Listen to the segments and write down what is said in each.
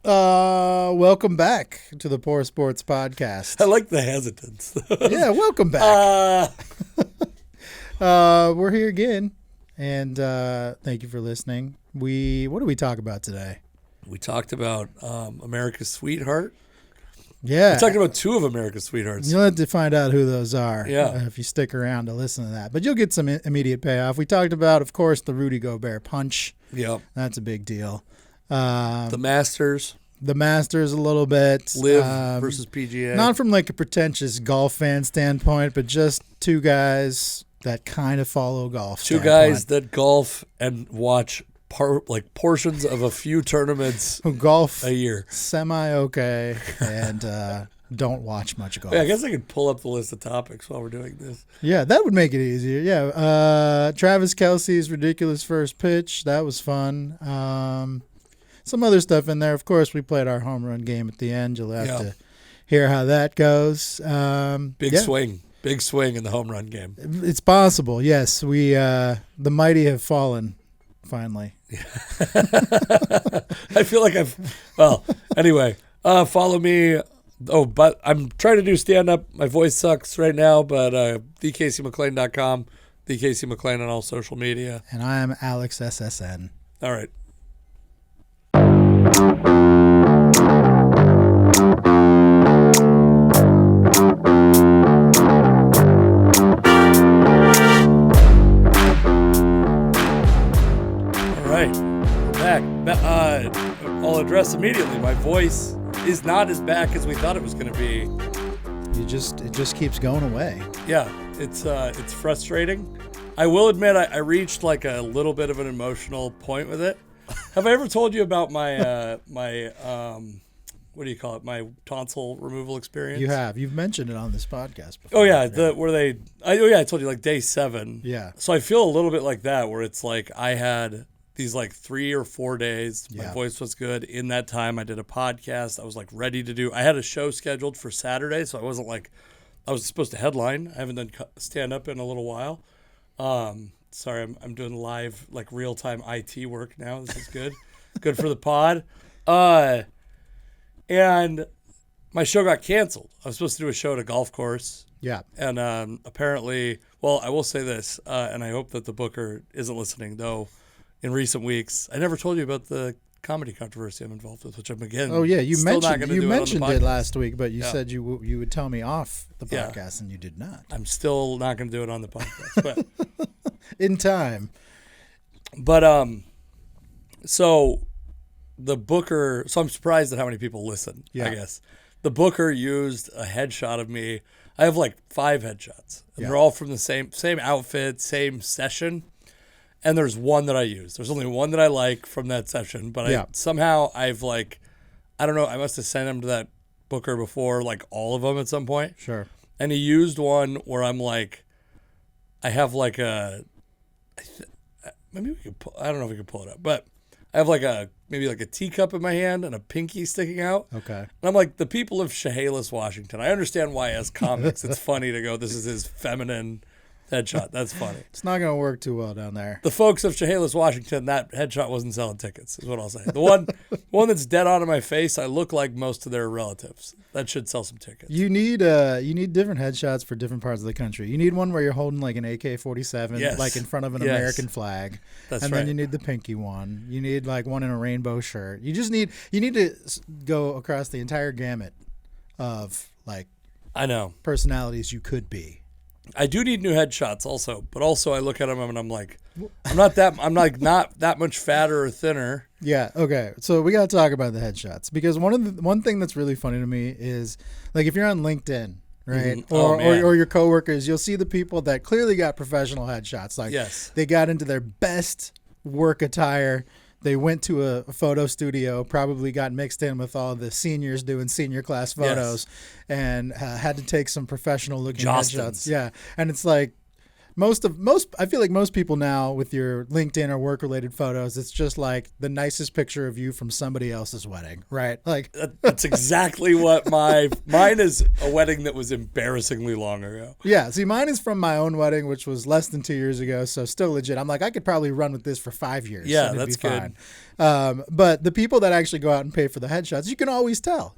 Welcome back to the Poor Sports Podcast. I like the hesitance. Yeah, welcome back. We're here again, and thank you for listening. What do we talk about today? We talked about America's Sweetheart. Yeah. We talked about two of America's Sweethearts. You'll have to find out who those are if you stick around to listen to that. But you'll get some immediate payoff. We talked about, of course, the Rudy Gobert punch. Yeah. That's a big deal. The Masters. The Masters a little bit. Live versus PGA. Not from like a pretentious golf fan standpoint, but just two guys that kind of follow golf. Two guys that golf and watch portions of a few tournaments who golf a year. Semi-okay and don't watch much golf. Yeah, I guess I could pull up the list of topics while we're doing this. Yeah, that would make it easier. Yeah. Travis Kelce's ridiculous first pitch. That was fun. Some other stuff in there. Of course, we played our home run game at the end. You'll have to hear how that goes. Big swing in the home run game. It's possible, yes. We the mighty have fallen, finally. I feel like anyway, follow me. Oh, but I'm trying to do stand-up. My voice sucks right now, but thekcmcclain.com, thekcmcclain on all social media. And I am Alex SSN. All right. I'll address immediately. My voice is not as back as we thought it was going to be. It just keeps going away. Yeah, it's frustrating. I will admit I reached like a little bit of an emotional point with it. Have I ever told you about my what do you call it? My tonsil removal experience? You have. You've mentioned it on this podcast before. Oh yeah, I told you like day 7. Yeah. So I feel a little bit like that, where it's like I had these like 3 or 4 days. My voice was good. In that time, I did a podcast. I was like ready to do. I had a show scheduled for Saturday, so I wasn't like I was supposed to headline. I haven't done stand up in a little while. Sorry, I'm doing live like real time IT work now. This is good. Good for the pod. And my show got canceled. I was supposed to do a show at a golf course. Yeah. And apparently, well, I will say this, and I hope that the booker isn't listening, though. In recent weeks, I never told you about the comedy controversy I'm involved with, which I'm again. Oh yeah, you mentioned it last week, but you Yeah. said you would tell me off the podcast, and you did not. I'm still not going to do it on the podcast, but in time. But so the booker. So I'm surprised at how many people listen. Yeah. I guess the booker used a headshot of me. I have like 5 headshots, and they're all from the same outfit, same session. And there's one that I use. There's only one that I like from that session, but I've like, I don't know, I must have sent them to that booker before, like all of them at some point. Sure. And he used one where I'm like, I have like maybe we could I don't know if we can pull it up, but I have like maybe like a teacup in my hand and a pinky sticking out. Okay. And I'm like, the people of Chehalis, Washington, I understand why as comics it's funny to go, this is his feminine headshot. That's funny. It's not going to work too well down there. The folks of Chehalis, Washington, that headshot wasn't selling tickets, is what I'll say. The one that's dead on in my face, I look like most of their relatives. That should sell some tickets. You need different headshots for different parts of the country. You need one where you're holding like an AK-47, like in front of an American flag. That's and right. then you need the pinky one. You need like one in a rainbow shirt. You need to go across the entire gamut of like I know personalities you could be. I do need new headshots also, but also I look at them and I'm like, I'm not that much fatter or thinner. Yeah. Okay. So we got to talk about the headshots because one thing that's really funny to me is like if you're on LinkedIn, right, or your coworkers, you'll see the people that clearly got professional headshots. Like they got into their best work attire. They went to a photo studio, probably got mixed in with all the seniors doing senior class photos, and had to take some professional looking headshots. Yeah, and it's like I feel like most people now with your LinkedIn or work related photos, it's just like the nicest picture of you from somebody else's wedding, right? Like that's exactly what mine is. A wedding that was embarrassingly long ago. Yeah, see, mine is from my own wedding, which was less than 2 years ago, so still legit. I'm like, I could probably run with this for 5 years. Yeah, that's good. But the people that actually go out and pay for the headshots, you can always tell.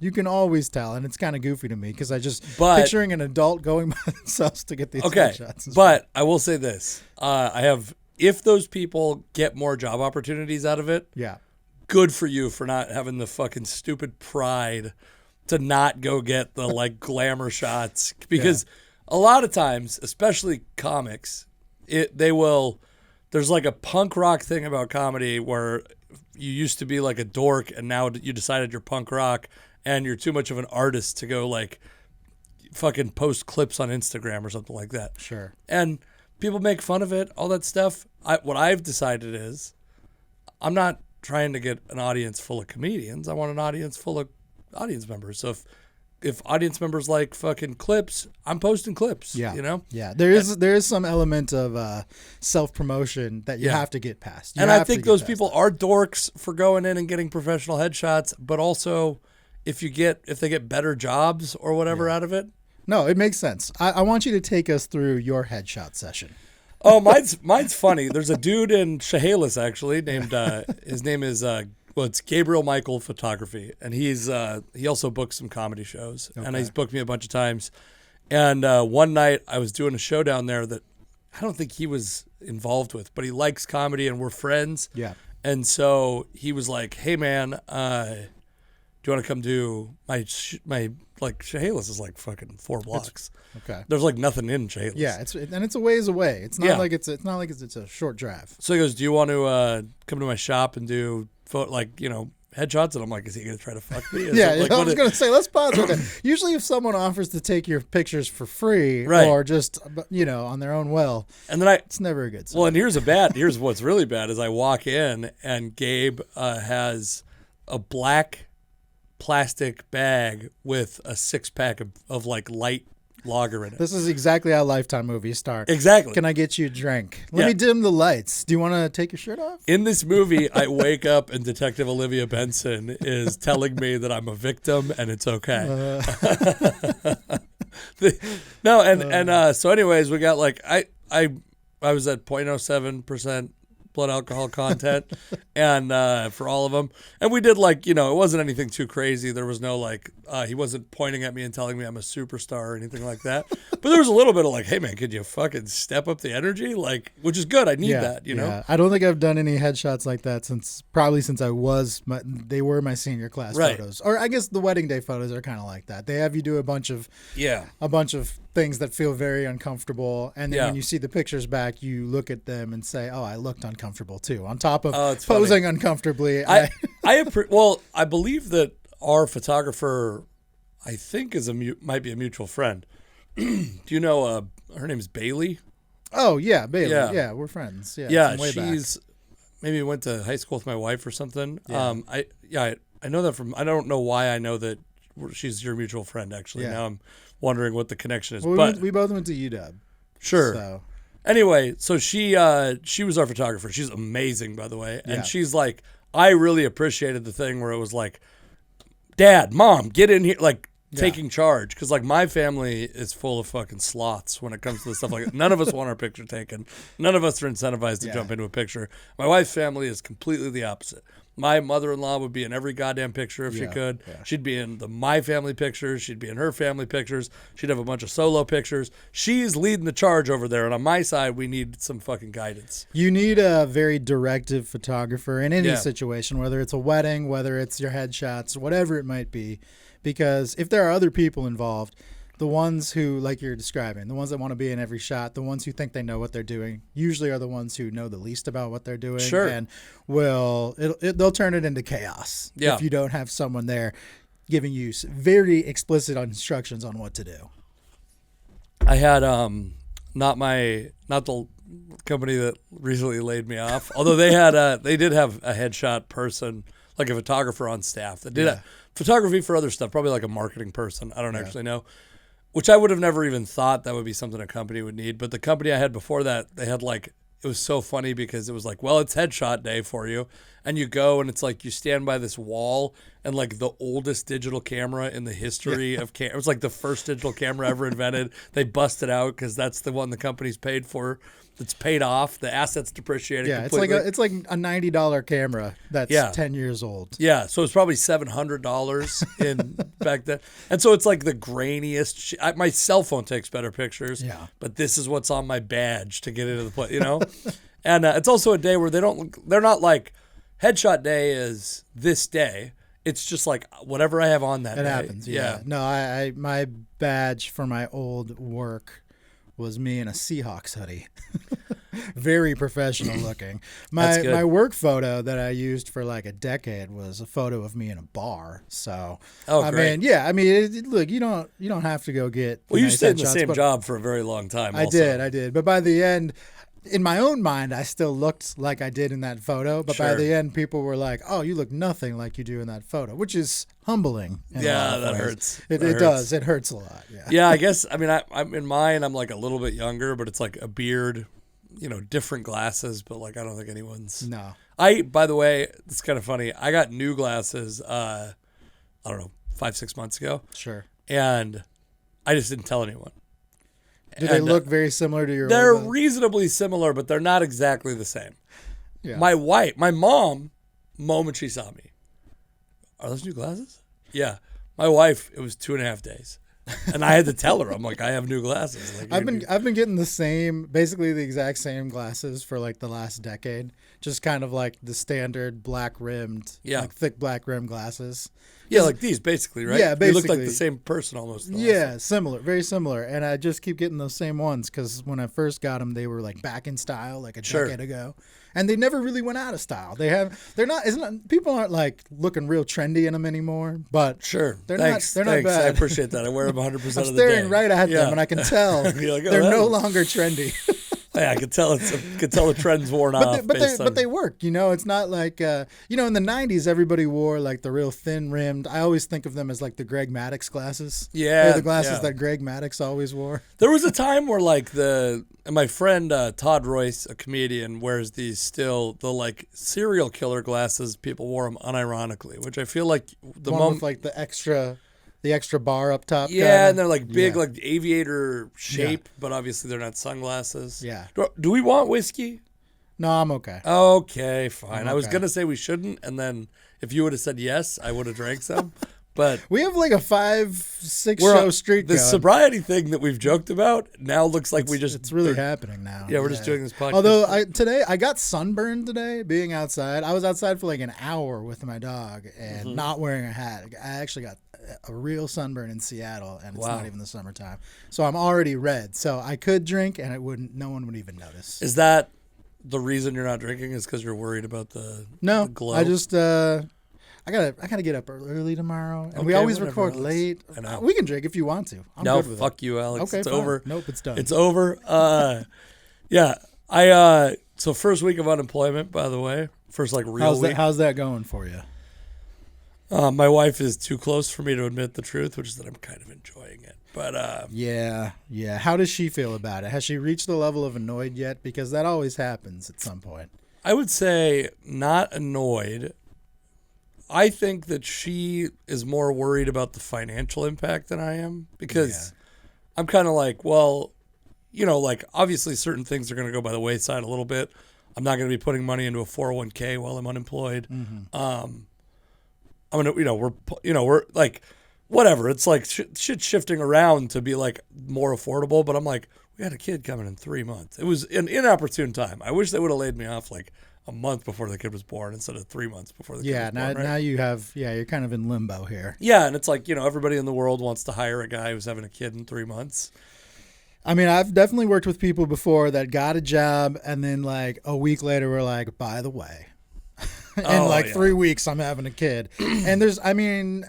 And it's kind of goofy to me because picturing an adult going by themselves to get these headshots. But I will say this. If those people get more job opportunities out of it, good for you for not having the fucking stupid pride to not go get the like glamour shots. Because a lot of times, especially comics, there's like a punk rock thing about comedy where you used to be like a dork and now you decided you're punk rock and you're too much of an artist to go like fucking post clips on Instagram or something like that. Sure. And people make fun of it, all that stuff. What I've decided is I'm not trying to get an audience full of comedians. I want an audience full of audience members. So if audience members like fucking clips, I'm posting clips. Yeah. You know? Yeah. There is some element of self-promotion that you have to get past. And I think those people are dorks for going in and getting professional headshots, but also if they get better jobs or whatever out of it. No, it makes sense. I want you to take us through your headshot session. Oh, mine's funny. There's a dude in Chehalis actually named his name is it's Gabriel Michael Photography, and he also books some comedy shows, and he's booked me a bunch of times. And one night I was doing a show down there that I don't think he was involved with, but he likes comedy and we're friends. Yeah. And so he was like, "Hey man, do you want to come do my like Chehalis is like fucking 4 blocks. Okay. There's like nothing in Chehalis. Yeah, it's a ways away. It's not like it's a short drive. So he goes, "Do you want to come to my shop and do headshots?" And I'm like, "Is he gonna try to fuck me?" I was gonna say, let's pause right there. Usually, if someone offers to take your pictures for free or just on their own will, and then it's never a good sign. Well, and here's what's really bad is I walk in and Gabe has a black plastic bag with a 6-pack of like light lager in it. This is exactly how Lifetime movies start. Exactly. Can I get you a drink? Let me dim the lights. Do you want to take your shirt off? In this movie, I wake up and Detective Olivia Benson is telling me that I'm a victim and it's okay. So anyways, we got like I was at 0.07% blood alcohol content and for all of them, and we did like it wasn't anything too crazy. There was no like he wasn't pointing at me and telling me I'm a superstar or anything like that, but there was a little bit of like, "Hey man, could you fucking step up the energy?" Like, which is good. I need that, you know. I don't think I've done any headshots like that since they were my senior class photos, or I guess the wedding day photos are kind of like that. They have you do a bunch of things that feel very uncomfortable, and then when you see the pictures back, you look at them and say, "Oh, I looked uncomfortable too." On top of posing uncomfortably, I believe that our photographer, I think, might be a mutual friend. Do you know her name's Bailey? Oh yeah, Bailey. Yeah, we're friends. Yeah, she's maybe went to high school with my wife or something. I know that from. I don't know why I know that she's your mutual friend. Actually, now I'm wondering what the connection is. Well, but we both went to UW. Sure. So. Anyway, so she was our photographer. She's amazing, by the way. And she's like, I really appreciated the thing where it was like, "Dad, Mom, get in here," like taking charge. Because like my family is full of fucking sloths when it comes to this stuff like that. None of us want our picture taken. None of us are incentivized to jump into a picture. My wife's family is completely the opposite. My mother-in-law would be in every goddamn picture if she could. Yeah. She'd be in my family pictures. She'd be in her family pictures. She'd have a bunch of solo pictures. She's leading the charge over there. And on my side, we need some fucking guidance. You need a very directive photographer in any situation, whether it's a wedding, whether it's your headshots, whatever it might be. Because if there are other people involved, the ones who, like you're describing, the ones that want to be in every shot, the ones who think they know what they're doing, usually are the ones who know the least about what they're doing. Sure. And they'll turn it into chaos if you don't have someone there giving you very explicit instructions on what to do. I had not the company that recently laid me off, although they did have a headshot person, like a photographer on staff that did photography for other stuff, probably like a marketing person. I don't actually know. Which I would have never even thought that would be something a company would need. But the company I had before that, they had like it was so funny because it was like, well, it's headshot day for you. And you go and it's like you stand by this wall and like the oldest digital camera in the history of camera. It was like the first digital camera ever invented. They busted out because that's the one the company's paid for. It's paid off. The asset's depreciated. Yeah, completely. it's like a $90 camera that's 10 years old. Yeah, so it's probably $700 in back then. And so it's like the grainiest. My cell phone takes better pictures. Yeah, but this is what's on my badge to get into the place. And it's also a day where they're not like headshot day is this day. It's just like whatever I have on that day. It happens. Yeah. No, I my badge for my old work was me in a Seahawks hoodie. Very professional looking. My work photo that I used for like a decade was a photo of me in a bar. So great. I mean, look, you don't have to go get. Well, you stayed in the same job for a very long time. I did. But by the end, in my own mind, I still looked like I did in that photo. But by the end, people were like, "Oh, you look nothing like you do in that photo," which is humbling. That hurts. It does. It hurts a lot. Yeah. Yeah, I guess. I mean, I'm in mine. I'm like a little bit younger, but it's like a beard, different glasses. But like, I don't think anyone's. No. By the way, it's kind of funny. I got new glasses. I don't know, 5-6 months ago. Sure. And I just didn't tell anyone. Do they look very similar to your old? They're reasonably similar, but they're not exactly the same. Yeah. My mom, moment she saw me, are those new glasses? Yeah. My wife, it was 2.5 days. And I had to tell her, I'm like, I have new glasses. Like, I've been getting basically the exact same glasses for like the last decade. Just kind of like the standard black rimmed, like thick black rim glasses. Yeah, like these basically, right? Yeah, basically. You look like the same person almost. Yeah, similar, very similar. And I just keep getting those same ones because when I first got them, they were like back in style like a decade ago. And they never really went out of style. People aren't like looking real trendy in them anymore, but they're not bad. I appreciate that. I wear them 100% of the day. I'm staring right at them and I can tell like, they're no longer trendy. Yeah, I could tell the trend's worn off. But they work. It's not like in the '90s everybody wore like the real thin rimmed. I always think of them as like the Greg Maddux glasses. Yeah, they're the glasses that Greg Maddux always wore. There was a time where like my friend Todd Royce, a comedian, wears these the like serial killer glasses. People wore them unironically, which I feel like the one with like the extra bar up top. Yeah, and they're like big, like aviator shape, but obviously they're not sunglasses. Yeah. Do we want whiskey? No, I'm okay. Okay, fine. I was going to say we shouldn't, and then if you would have said yes, I would have drank some. But we have like a 5-6 show streak The going. sobriety thing that we've joked about now looks like it's really happening now. Yeah, we're just doing this podcast. Although I got sunburned today being outside. I was outside for like an hour with my dog and not wearing a hat. I actually got a real sunburn in Seattle, and it's not even the summertime. So I'm already red. So I could drink, and no one would even notice. Is that the reason you're not drinking? Is because you're worried about the glow? I just I gotta get up early tomorrow, and we always record late. I know. We can drink if you want to. I'm good with fuck you, Alex. Okay, it's fine. over. Nope, it's done. It's over. Yeah, so first week of unemployment, by the way. First real week. How's that going for you? My wife is too close for me to admit the truth, which is that I'm kind of enjoying it. But yeah. How does she feel about it? Has she reached the level of annoyed yet? Because that always happens at some point. I would say not annoyed. I think that she is more worried about the financial impact than I am because I'm kind of like, well, obviously certain things are going to go by the wayside a little bit. I'm not going to be putting money into a 401k while I'm unemployed. Mm-hmm. I'm going to, we're like, whatever. It's like shit shifting around to be like more affordable. But I'm like, we had a kid coming in 3 months. It was an inopportune time. I wish they would have laid me off like a month before the kid was born instead of 3 months before the kid was born. Now you have, you're kind of in limbo here. Yeah, and it's like, everybody in the world wants to hire a guy who's having a kid in 3 months. I mean, I've definitely worked with people before that got a job and then like a week later were like, by the way, in 3 weeks I'm having a kid. And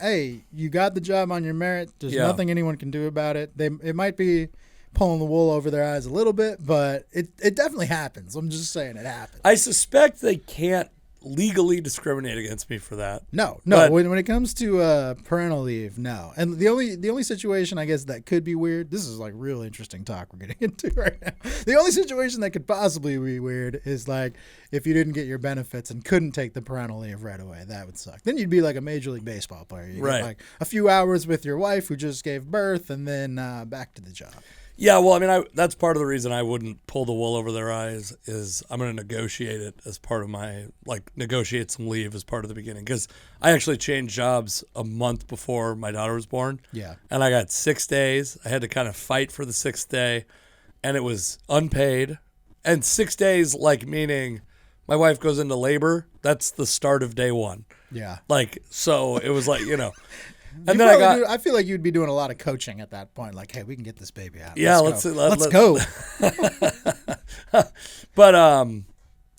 hey, you got the job on your merit. There's nothing anyone can do about it. It might be pulling the wool over their eyes a little bit, but it definitely happens. I'm just saying it happens. I suspect they can't legally discriminate against me for that. No. When it comes to parental leave, no. And the only situation I guess that could be weird. This is like real interesting talk we're getting into right now. The only situation that could possibly be weird is like if you didn't get your benefits and couldn't take the parental leave right away. That would suck. Then you'd be like a Major League Baseball player. You get like a few hours with your wife who just gave birth, and then back to the job. Yeah, well, I mean, that's part of the reason I wouldn't pull the wool over their eyes is I'm going to negotiate it as part of my, negotiate some leave as part of the beginning. Because I actually changed jobs a month before my daughter was born. Yeah. And I got 6 days. I had to kind of fight for the 6th day, and it was unpaid. And 6 days, meaning my wife goes into labor, that's the start of day one. Yeah. So it was And then I feel like you'd be doing a lot of coaching at that point. Like, hey, we can get this baby out. Yeah, let's go. But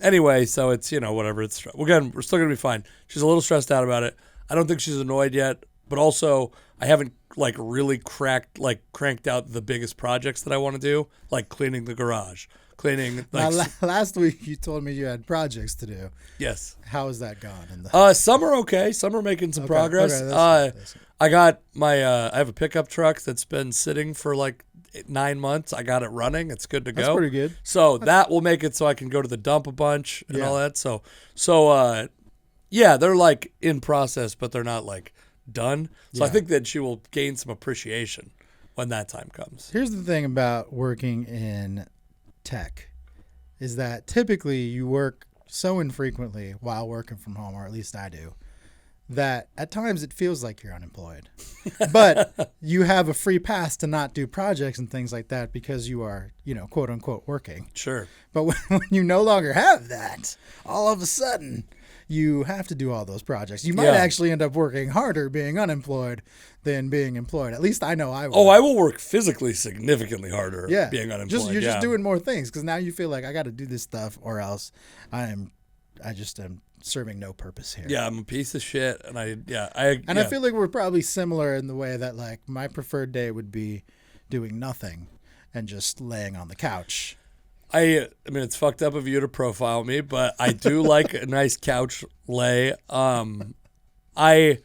anyway, so it's whatever. It's we're still gonna be fine. She's a little stressed out about it. I don't think she's annoyed yet, but also I haven't really cranked out the biggest projects that I want to do, like cleaning the garage, cleaning. Last week you told me you had projects to do. Yes. How is that gone? Some are okay. Some are making some progress. Okay, I got my I have a pickup truck that's been sitting for 9 months. I got it running. It's good to go. That's pretty good. So that will make it so I can go to the dump a bunch and all that. So yeah, they're in process, but they're not done. So I think that she will gain some appreciation when that time comes. Here's the thing about working in tech is that typically you work so infrequently while working from home, or at least I do, that at times it feels like you're unemployed. But you have a free pass to not do projects and things like that because you are, quote unquote, working. Sure. But when you no longer have that, all of a sudden you have to do all those projects. You might actually end up working harder being unemployed than being employed. At least I know I will. Oh, I will work physically significantly harder being unemployed. You're just doing more things because now you feel like I got to do this stuff or else I just am serving no purpose here. Yeah, I'm a piece of shit, and I feel like we're probably similar in the way that my preferred day would be doing nothing and just laying on the couch. I mean, it's fucked up of you to profile me, but I do like a nice couch lay. I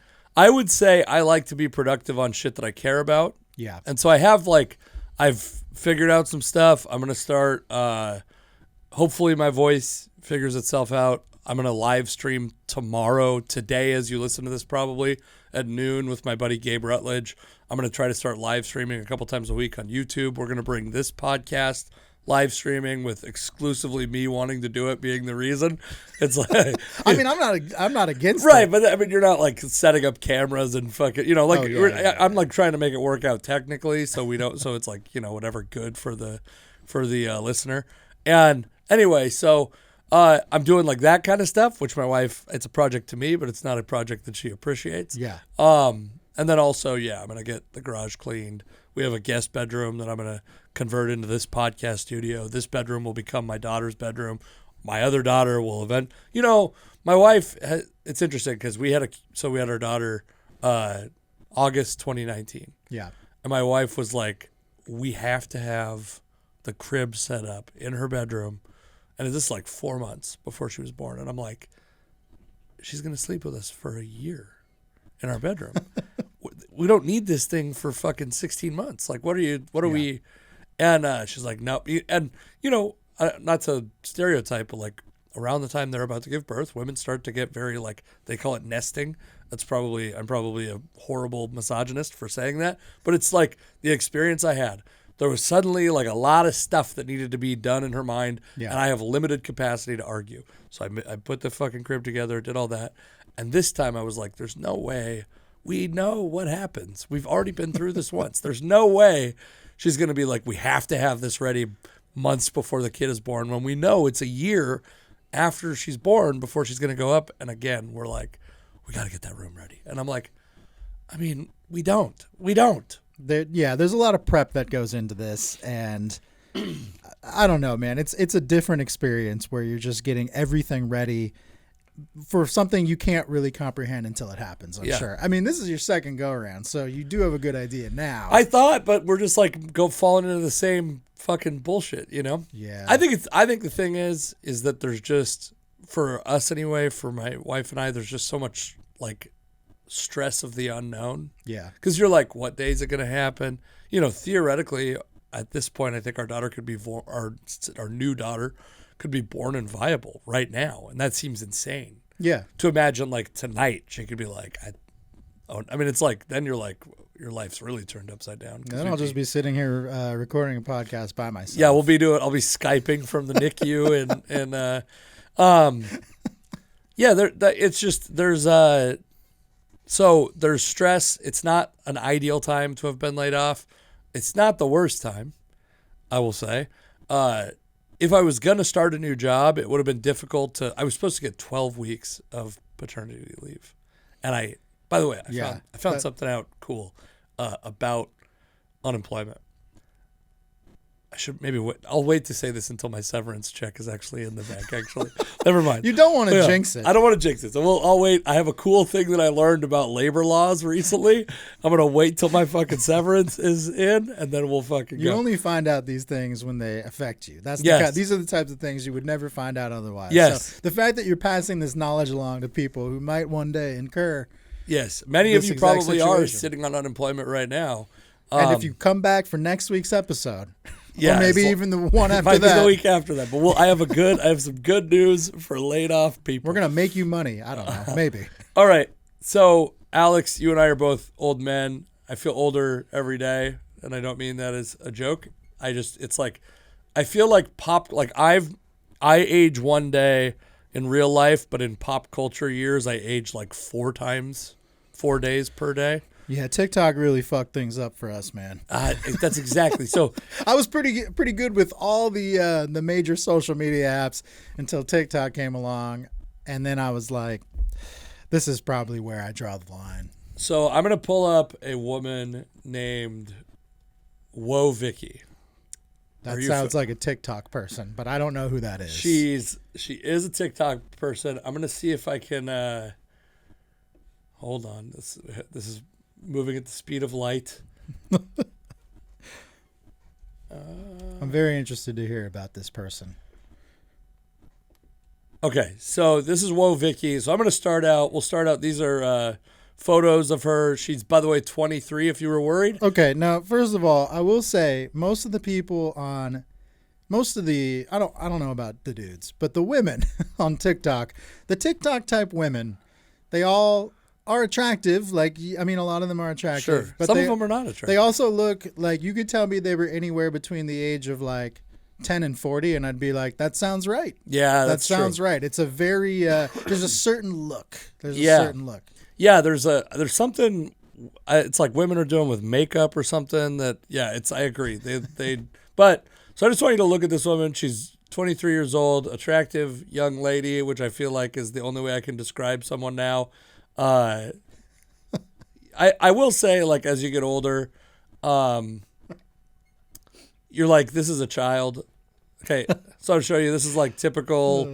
would say I like to be productive on shit that I care about. Yeah. And so I have I've figured out some stuff. I'm going to start, hopefully my voice figures itself out. I'm going to live stream today as you listen to this probably at noon with my buddy Gabe Rutledge. I'm going to try to start live streaming a couple times a week on YouTube. We're going to bring this podcast live streaming with exclusively me wanting to do it being the reason. It's I mean, I'm not against right, it. But I mean, you're not setting up cameras and fucking, I'm trying to make it work out technically so we don't, so it's whatever good for the listener. And anyway, so I'm doing that kind of stuff, which my wife, it's a project to me, but it's not a project that she appreciates. Yeah. And then also, I'm going to get the garage cleaned. We have a guest bedroom that I'm going to convert into this podcast studio. This bedroom will become my daughter's bedroom. My other daughter will my wife, it's interesting because we had our daughter August 2019. Yeah. And my wife was like, we have to have the crib set up in her bedroom. And this is 4 months before she was born. And I'm like, she's going to sleep with us for a year in our bedroom. We don't need this thing for fucking 16 months. What are we? And she's like, no. And, not to stereotype, but around the time they're about to give birth, women start to get very they call it nesting. I'm probably a horrible misogynist for saying that. But it's the experience I had. There was suddenly a lot of stuff that needed to be done in her mind. Yeah. And I have limited capacity to argue. So I put the fucking crib together, did all that. And this time I was like, there's no way. We know what happens. We've already been through this once. There's no way she's going to be we have to have this ready months before the kid is born when we know it's a year after she's born before she's going to go up. And again, we're we got to get that room ready. And I'm I mean, we don't. There's a lot of prep that goes into this. And I don't know, man. It's a different experience where you're just getting everything ready for something you can't really comprehend until it happens, I'm sure. I mean, this is your second go around, so you do have a good idea now. I thought, but we're just falling into the same fucking bullshit, Yeah. I think the thing is that there's just for us anyway, for my wife and I, there's just so much like stress of the unknown. Yeah. Because you're like, what day is it going to happen? You know, theoretically, at this point, I think our daughter could be our new daughter could be born and viable right now, and that seems insane. Yeah. To imagine like tonight she could be like, I mean, it's like then you're like your life's really turned upside down. Then I'll just be sitting here recording a podcast by myself. Yeah, I'll be Skyping from the NICU it's just there's stress. It's not an ideal time to have been laid off. It's not the worst time, I will say. If I was going to start a new job, it would have been difficult I was supposed to get 12 weeks of paternity leave. And by the way, I found something out cool about unemployment. I'll wait to say this until my severance check is actually in the bank, actually. Never mind. You don't want to jinx it. I don't want to jinx it. So I'll wait. I have a cool thing that I learned about labor laws recently. I'm going to wait till my fucking severance is in, and then we'll fucking go. You only find out these things when they affect you. These are the types of things you would never find out otherwise. Yes. So the fact that you're passing this knowledge along to people who might one day incur. Yes. Many of you probably are sitting on unemployment right now. And if you come back for next week's episode... Yeah, or maybe even the one after might that. Be the week after that. But I have some good news for laid off people. We're gonna make you money. I don't know. Maybe. All right. So Alex, you and I are both old men. I feel older every day, and I don't mean that as a joke. It's like I feel like I age one day in real life, but in pop culture years, I age like 4 days per day. Yeah, TikTok really fucked things up for us, man. That's exactly so. I was pretty good with all the major social media apps until TikTok came along, and then I was like, this is probably where I draw the line. So I'm gonna pull up a woman named Woah Vicky. That sounds like a TikTok person, but I don't know who that is. She is a TikTok person. I'm gonna see if I can. Hold on. This is moving at the speed of light. I'm very interested to hear about this person. Okay, so this is Woah Vicky. So I'm going to start out. We'll start out. These are photos of her. She's, by the way, 23. If you were worried. Okay, now first of all, I will say most of the I don't know about the dudes, but the women on TikTok, the TikTok type women, they all are attractive. Like, I mean, a lot of them are attractive. Sure. But some of them are not attractive. They also look like you could tell me they were anywhere between the age of like 10 and 40, and I'd be like, that sounds right. Yeah, that sounds right. It's a very there's a certain look. Yeah, there's something. It's like women are doing with makeup or something. That I agree. But so I just want you to look at this woman. She's 23 years old, attractive young lady, which I feel like is the only way I can describe someone now. I will say, like, as you get older, you're like, this is a child. Okay, so I'll show you. This is like typical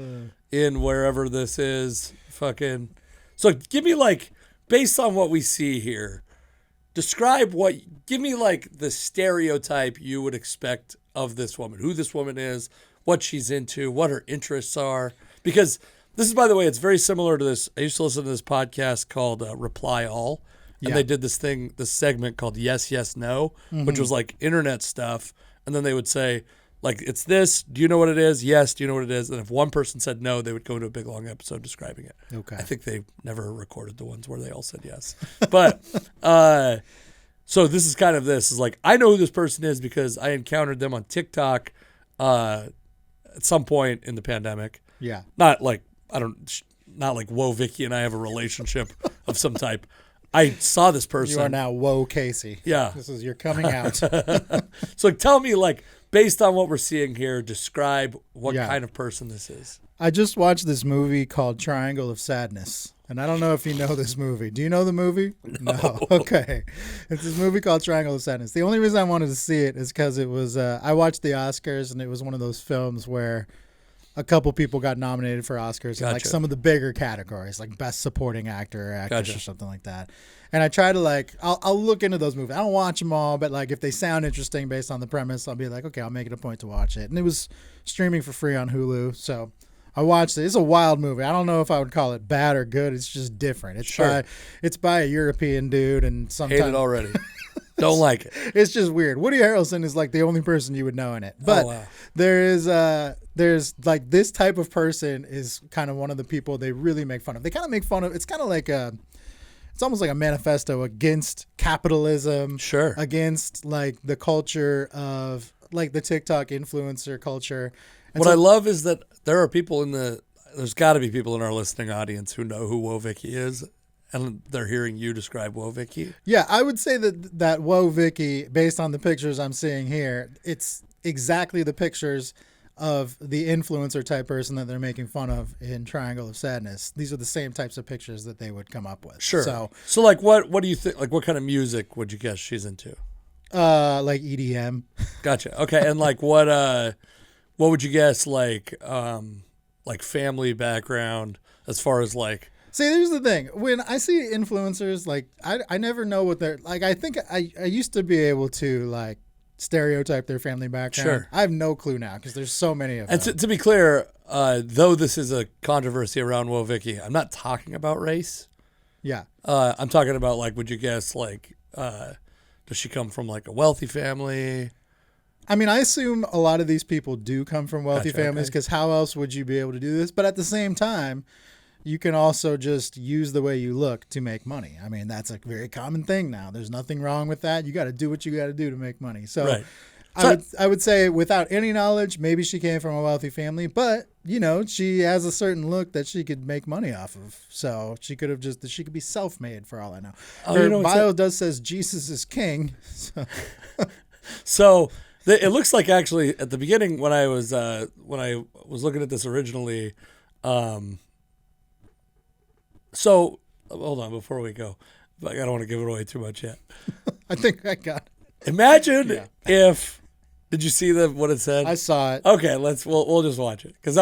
in wherever this is. Fucking. So give me, like, based on what we see here, give me like the stereotype you would expect of this woman, who this woman is, what she's into, what her interests are, because this is, by the way, it's very similar to this. I used to listen to this podcast called Reply All, and they did this segment called Yes, Yes, No, which was like internet stuff. And then they would say, like, it's this. Do you know what it is? Yes. Do you know what it is? And if one person said no, they would go into a big, long episode describing it. Okay. I think they never recorded the ones where they all said yes. But so this is kind of this. Is like, I know who this person is because I encountered them on TikTok at some point in the pandemic. Yeah. Not like Woah Vicky and I have a relationship of some type. I saw this person. You are now Woah Casey. Yeah. This is your coming out. So tell me, like, based on what we're seeing here, describe what kind of person this is. I just watched this movie called Triangle of Sadness. And I don't know if you know this movie. Do you know the movie? No. Okay. It's this movie called Triangle of Sadness. The only reason I wanted to see it is because it was, I watched the Oscars, and it was one of those films where a couple people got nominated for Oscars in like some of the bigger categories, like Best Supporting Actor or Actress or something like that. And I try to like, I'll look into those movies. I don't watch them all, but like if they sound interesting based on the premise, I'll be like, okay, I'll make it a point to watch it. And it was streaming for free on Hulu, so I watched it. It's a wild movie. I don't know if I would call it bad or good. It's just different. It's by a European dude, and sometimes hate it already. Don't like it. It's just weird. Woody Harrelson is like the only person you would know in it. But there's like this type of person is kind of one of the people they really make fun of. They kind of make fun of. It's kind of like it's almost like a manifesto against capitalism. Sure. Against like the culture of like the TikTok influencer culture. And I love is that there are people there's got to be people in our listening audience who know who Woah Vicky is. And they're hearing you describe Woah Vicky? Yeah, I would say that Woah Vicky, based on the pictures I'm seeing here, it's exactly the pictures of the influencer type person that they're making fun of in Triangle of Sadness. These are the same types of pictures that they would come up with. Sure. So like what do you think, like what kind of music would you guess she's into? Like EDM. Gotcha. Okay, and like what would you guess like family background as far as like. See, here's the thing. When I see influencers, like, I never know what they're, like, I think I used to be able to, like, stereotype their family background. Sure. I have no clue now because there's so many of them. And to be clear, though this is a controversy around Woah Vicky, I'm not talking about race. Yeah. I'm talking about, like, would you guess, like, does she come from, like, a wealthy family? I mean, I assume a lot of these people do come from wealthy families because how else would you be able to do this? But at the same time, you can also just use the way you look to make money. I mean, that's a very common thing now. There's nothing wrong with that. You got to do what you got to do to make money. So I would say without any knowledge, maybe she came from a wealthy family, but you know, she has a certain look that she could make money off of. So she could be self-made for all I know. Her bio does says Jesus is king. So it looks like actually at the beginning when I was looking at this originally, so, hold on, before we go. I don't want to give it away too much yet. I think I got it. Imagine if, did you see what it said? I saw it. Okay, we'll just watch it. Because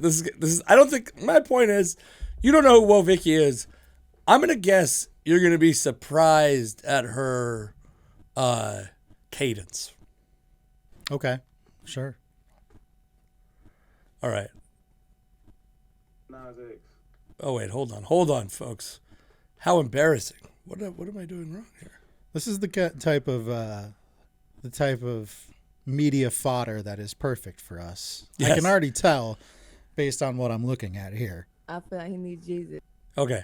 this is, I don't think, my point is, you don't know who Woah Vicky is. I'm going to guess you're going to be surprised at her cadence. Okay, sure. All right. Oh wait, hold on, folks. How embarrassing! What am I doing wrong here? This is the type of media fodder that is perfect for us. Yes. I can already tell based on what I'm looking at here. I feel like he needs Jesus. Okay.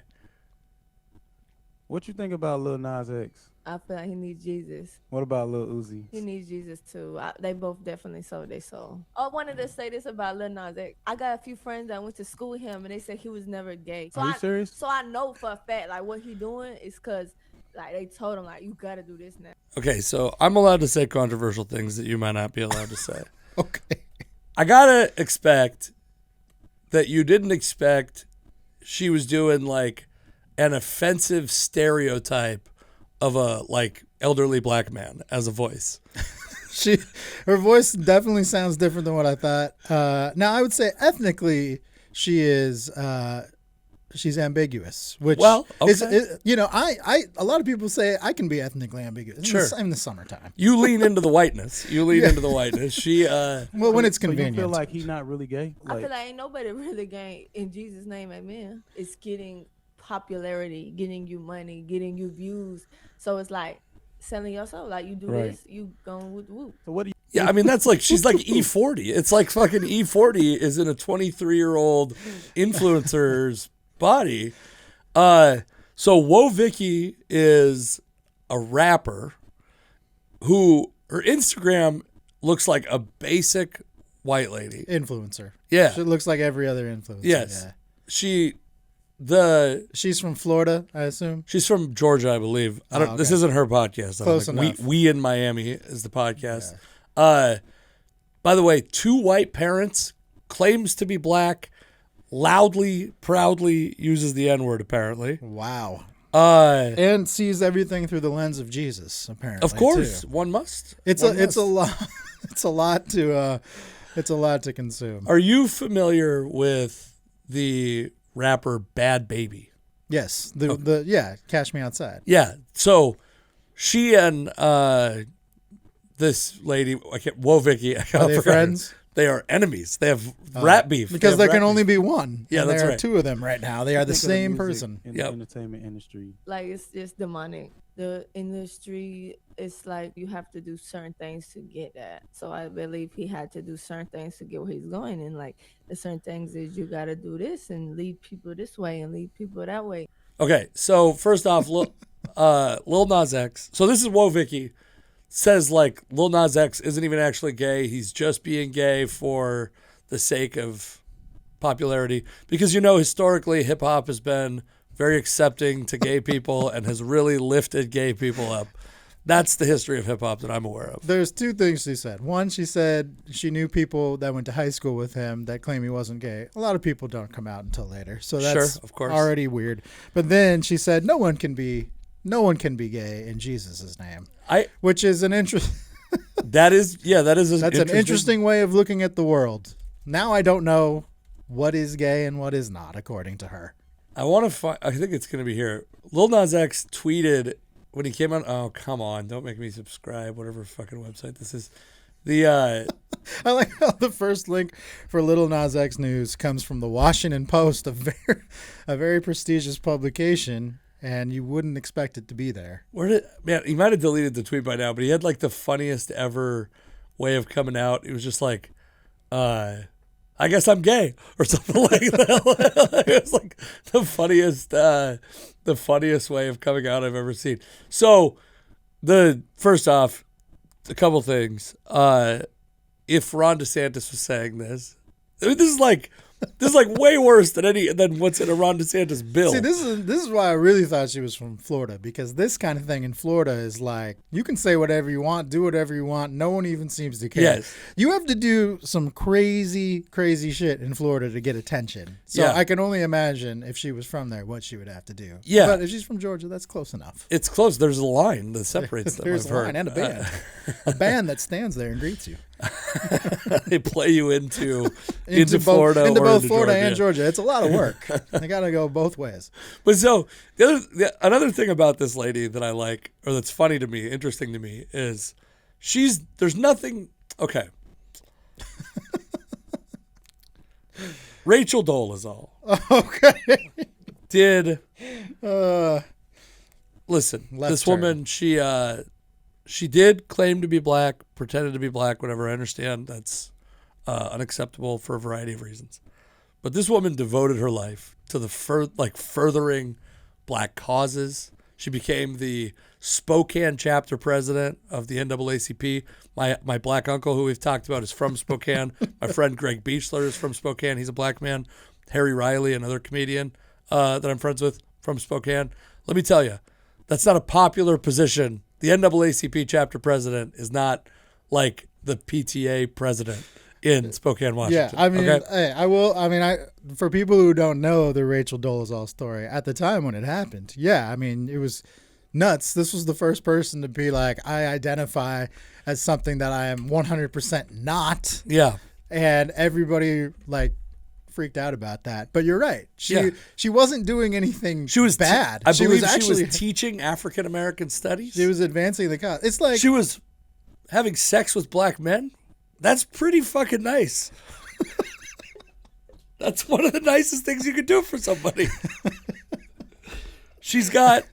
What you think about Lil Nas X? I feel like he needs Jesus. What about Lil Uzi? He needs Jesus too. They both definitely sold their soul. I wanted to say this about Lil Nas X. I got a few friends that went to school with him, and they said he was never gay. So Are you serious? So I know for a fact, like, what he doing is because, like, they told him, like, you got to do this now. Okay, so I'm allowed to say controversial things that you might not be allowed to say. Okay. I gotta expect that you didn't expect she was doing, like, an offensive stereotype of a like elderly black man as a voice. Her voice definitely sounds different than what I thought. Now I would say ethnically she is she's ambiguous, which is I a lot of people say I can be ethnically ambiguous. Sure. In the summertime. You lean into the whiteness. Into the whiteness. She well, when it's convenient. You feel like he's not really gay? I feel like ain't nobody really gay. In Jesus' name, amen. It's getting popularity, getting you money, getting you views. So it's like selling yourself. Like you do this, you going with whoop. So what do you? Yeah, I mean that's like she's like E40. It's like fucking E40 is in a 23-year-old influencer's body. So Woah Vicky is a rapper who her Instagram looks like a basic white lady Influencer. Yeah, She looks like every other influencer. yes, Yeah. She's from Florida, I assume. She's from Georgia, I believe. I don't. Okay. This isn't her podcast. Close enough. We in Miami is the podcast. Yeah. By the way, 2 white parents, claims to be black, loudly, proudly uses the N-word. Apparently. Wow. And sees everything through the lens of Jesus. Apparently, of course, too. one must. It's a lot. It's a lot to consume. Are you familiar with the rapper Bad Baby? Yes. Cash Me Outside. Yeah. So she and this lady, Woah Vicky. Are they friends? they are enemies. They have rat beef. Because there can only be one. Yeah, and that's there are right. two of them right now. They are the same person. In the entertainment industry. Like, it's just demonic. The industry, it's like you have to do certain things to get that. So I believe he had to do certain things to get where he's going. And like, the certain things is you got to do this and lead people this way and lead people that way. Okay, so first off, Lil Nas X. So this is Woah Vicky. Says like Lil Nas X isn't even actually gay. He's just being gay for the sake of popularity. Because, historically, hip hop has been very accepting to gay people and has really lifted gay people up. That's the history of hip hop that I'm aware of. There's two things she said. One, she said she knew people that went to high school with him that claim he wasn't gay. A lot of people don't come out until later. So that's of course. already weird. But then she said no one can be gay in Jesus' name. Which is an interesting That's an interesting way of looking at the world. Now I don't know what is gay and what is not, according to her. I think it's going to be here. Lil Nas X tweeted when he came on. Oh, come on. Don't make me subscribe, whatever fucking website this is. I like how the first link for Lil Nas X news comes from the Washington Post, a very prestigious publication, and you wouldn't expect it to be there. He might have deleted the tweet by now, but he had like the funniest ever way of coming out. It was just like, I guess I'm gay or something like that. It was like the funniest way of coming out I've ever seen. So first off, a couple things. If Ron DeSantis was saying this, I mean, this is like way worse than what's in a Ron DeSantis bill. See, this is why I really thought she was from Florida, because this kind of thing in Florida is like you can say whatever you want, do whatever you want. No one even seems to care. Yes. You have to do some crazy, crazy shit in Florida to get attention. So Yeah. I can only imagine if she was from there what she would have to do. Yeah. But if she's from Georgia, that's close enough. It's close. There's a line that separates them. There's I've a heard. line and a band. A band that stands there and greets you. They play you into Florida, into or both into Florida Georgia. and Georgia. It's a lot of work. They got to go both ways. But so another thing about this lady that I like, or that's funny to me, interesting to me, is there's nothing. Okay. Rachel Dolezal. Okay. Listen, Left this turn. woman, she did claim to be black, pretended to be black, whatever. I understand that's unacceptable for a variety of reasons. But this woman devoted her life to the furthering black causes. She became the Spokane chapter president of the NAACP. My black uncle, who we've talked about, is from Spokane. My friend Greg Beechler is from Spokane. He's a black man. Harry Riley, another comedian that I'm friends with from Spokane. Let me tell you, that's not a popular position. The NAACP chapter president is not like the PTA president in Spokane, Washington. Yeah, I mean, okay? For people who don't know the Rachel Dolezal story, at the time when it happened, it was nuts. This was the first person to be like, I identify as something that I am 100% not. Yeah. And everybody freaked out about that. But you're right. She wasn't doing anything bad. I believe she was teaching African American studies. She was advancing the cause. It's like she was having sex with black men. That's pretty fucking nice. That's one of the nicest things you could do for somebody. She's got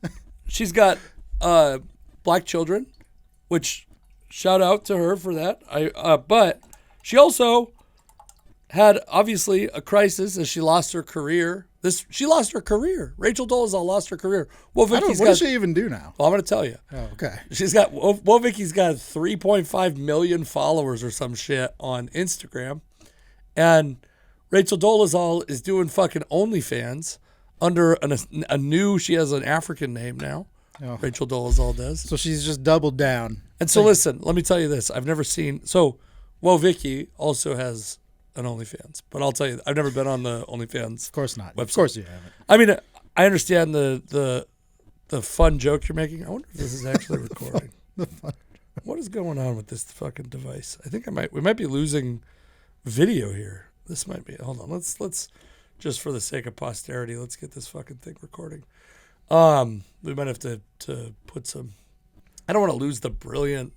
black children, which shout out to her for that. But she also had obviously a crisis as she lost her career. She lost her career. Rachel Dolezal lost her career. What does she even do now? Well, I'm going to tell you. Oh, okay. Woah Vicky's got 3.5 million followers or some shit on Instagram, and Rachel Dolezal is doing fucking OnlyFans under she has an African name now. Oh. Rachel Dolezal does. So she's just doubled down. And so listen, let me tell you this. I've never seen. So Woah Vicky also has an OnlyFans, but I'll tell you, I've never been on the OnlyFans. Of course not. Website. Of course you haven't. I mean, I understand the fun joke you're making. I wonder if this is actually recording. What is going on with this fucking device? I think we might be losing video here. This might be. Hold on. Let's just for the sake of posterity, let's get this fucking thing recording. We might have to put some. I don't want to lose the brilliant.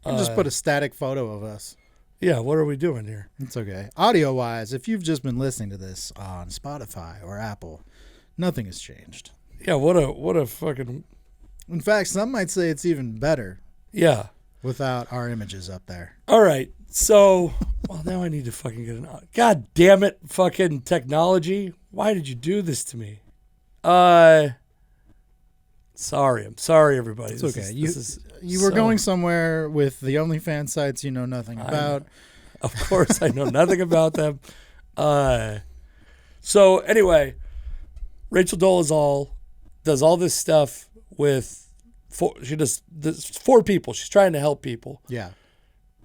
Just put a static photo of us. Yeah, what are we doing here? It's okay. Audio-wise, if you've just been listening to this on Spotify or Apple, nothing has changed. Yeah, what a fucking... In fact, some might say it's even better. Yeah. Without our images up there. All right, so... Well, now I need to fucking get an... God damn it, fucking technology. Why did you do this to me? Sorry. I'm sorry, everybody. It's okay. You were going somewhere with the OnlyFans sites you know nothing about. Of course, I know nothing about them. So anyway, Rachel Dolezal does all this stuff with she does this 4 people. She's trying to help people. Yeah.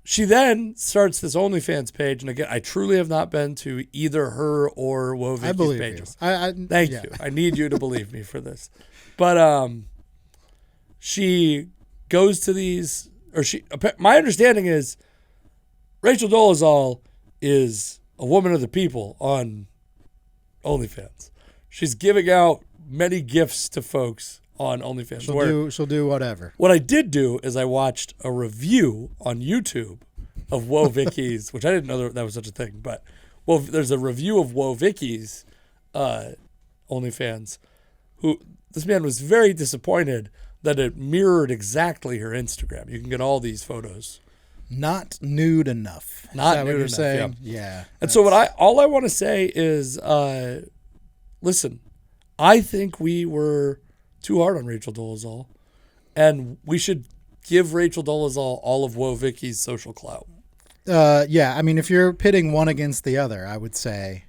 She then starts this OnlyFans page, and again, I truly have not been to either her or Woah Vicky's pages. Thank you. I need you to believe me for this. But she goes to these, my understanding is Rachel Dolezal is a woman of the people on OnlyFans. She's giving out many gifts to folks on OnlyFans. She'll do whatever. What I did do is I watched a review on YouTube of Woah Vicky's, which I didn't know that was such a thing, but there's a review of Woah Vicky's OnlyFans. This man was very disappointed that it mirrored exactly her Instagram. You can get all these photos. Not nude enough. Not nude what you're enough, saying? Yeah. And so all I want to say is, listen, I think we were too hard on Rachel Dolezal, and we should give Rachel Dolezal all of Woah Vicky's social clout. Yeah, I mean, if you're pitting one against the other, I would say,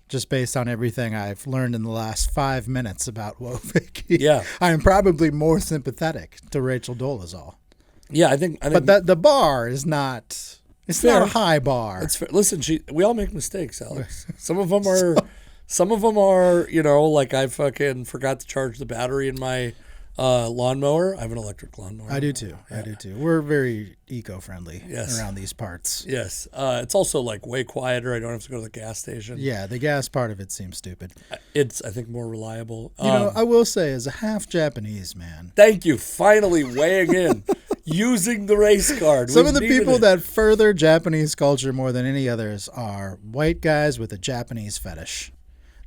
just based on everything I've learned in the last 5 minutes about Woah Vicky, yeah, I am probably more sympathetic to Rachel Dolezal. Yeah, I think. But the bar is not. It's fair. Not a high bar. It's fair. Listen, we all make mistakes, Alex. Some of them are. Some of them are, like I fucking forgot to charge the battery in my lawnmower. I have an electric lawnmower. I do too. Yeah. I do too. We're very eco-friendly yes. around these parts. Yes. It's also like way quieter. I don't have to go to the gas station. Yeah, the gas part of it seems stupid. It's, I think, more reliable. I will say, as a half Japanese man. Thank you. Finally weighing in. Using the race card. Some of the people that further Japanese culture more than any others are white guys with a Japanese fetish.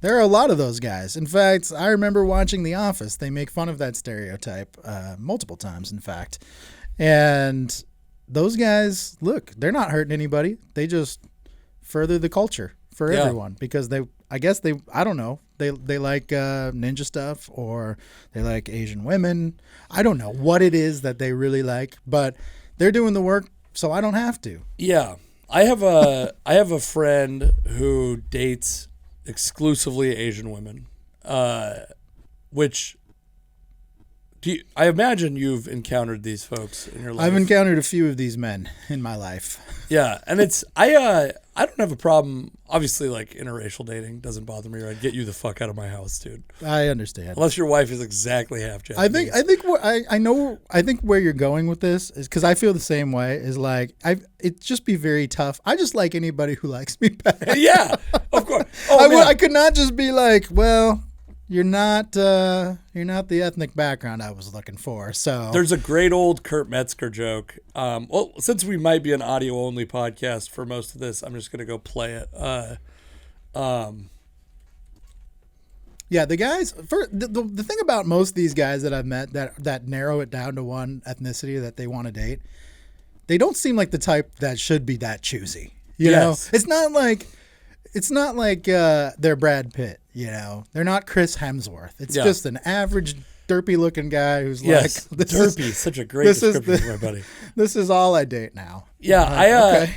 There are a lot of those guys. In fact, I remember watching The Office. They make fun of that stereotype multiple times, in fact. And those guys, look, they're not hurting anybody. They just further the culture for everyone because I don't know. They like ninja stuff or they like Asian women. I don't know what it is that they really like, but they're doing the work, so I don't have to. Yeah. I have a friend who dates exclusively Asian women, which I imagine you've encountered these folks in your life. I've encountered a few of these men in my life. Yeah, and I don't have a problem. Obviously, like interracial dating doesn't bother me. Or I'd get you the fuck out of my house, dude. I understand. Unless your wife is exactly half Japanese. I think where you're going with this is because I feel the same way. Is like it'd just be very tough. I just like anybody who likes me back. Yeah, of course. Oh, I could not just be like, well, you're not the ethnic background I was looking for. So there's a great old Kurt Metzger joke. Well, since we might be an audio only podcast for most of this, I'm just gonna go play it. Yeah, the guys. The thing about most of these guys that I've met that narrow it down to one ethnicity that they want to date, they don't seem like the type that should be that choosy. You know, it's not like they're Brad Pitt. You know, they're not Chris Hemsworth. It's just an average derpy looking guy who's derpy. Such a great description for my buddy. This is all I date now. Yeah,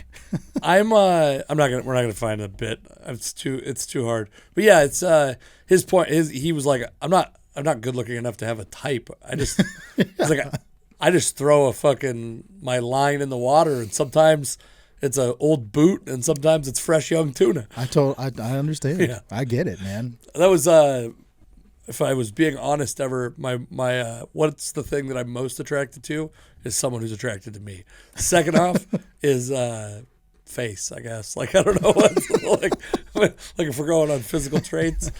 we're not gonna find a bit. It's too hard. But yeah, it's his point. He was like, I'm not good looking enough to have a type. It's like I just throw my line in the water, and sometimes it's an old boot, and sometimes it's fresh young tuna. I understand. Yeah. I get it, man. That was if I was being honest ever, my what's the thing that I'm most attracted to is someone who's attracted to me. Second off is face, I guess. Like I don't know what like if we're going on physical traits.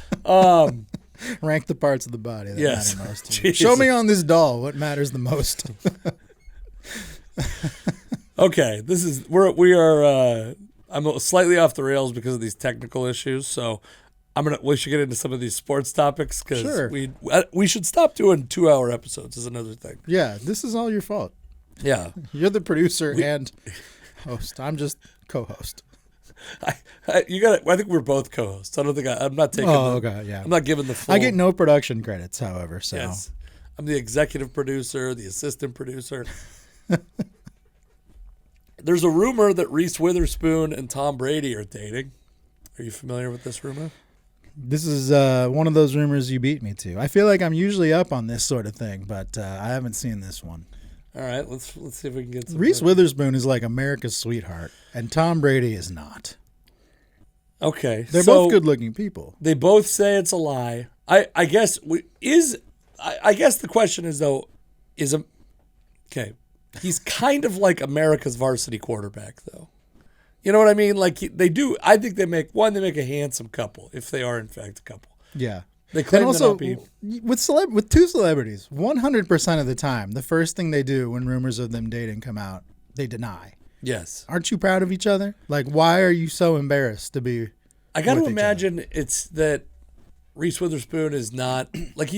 Rank the parts of the body that matter most to you. Jeez. Show me on this doll what matters the most. Okay, we are. I'm slightly off the rails because of these technical issues, so we should get into some of these sports topics because Sure. we should stop doing 2-hour episodes. Is another thing. Yeah, this is all your fault. Yeah, You're the producer and host. I'm just co-host. I think we're both co-hosts. I don't think I'm not taking. Okay, yeah. I'm not giving the full. I get no production credits, however. So Yes, I'm the executive producer, the assistant producer. There's a rumor that Reece Witherspoon and Tom Brady are dating. Are you familiar with this rumor? This is one of those rumors you beat me to. I feel like I'm usually up on this sort of thing, but I haven't seen this one. All right, let's see if we can get some. Reece Witherspoon is like America's sweetheart, and Tom Brady is not. Okay, They're both good-looking people. They both say it's a lie. I guess I guess the question is though, okay? He's kind of like America's varsity quarterback, though. You know what I mean? Like they do. I think they make a handsome couple if they are in fact a couple. Yeah. They claim and also, to not be. with two celebrities, 100% of the time, the first thing they do when rumors of them dating come out, they deny. Yes. Aren't you proud of each other? Like, why are you so embarrassed to be? I got to with each imagine it's that Reece Witherspoon is not like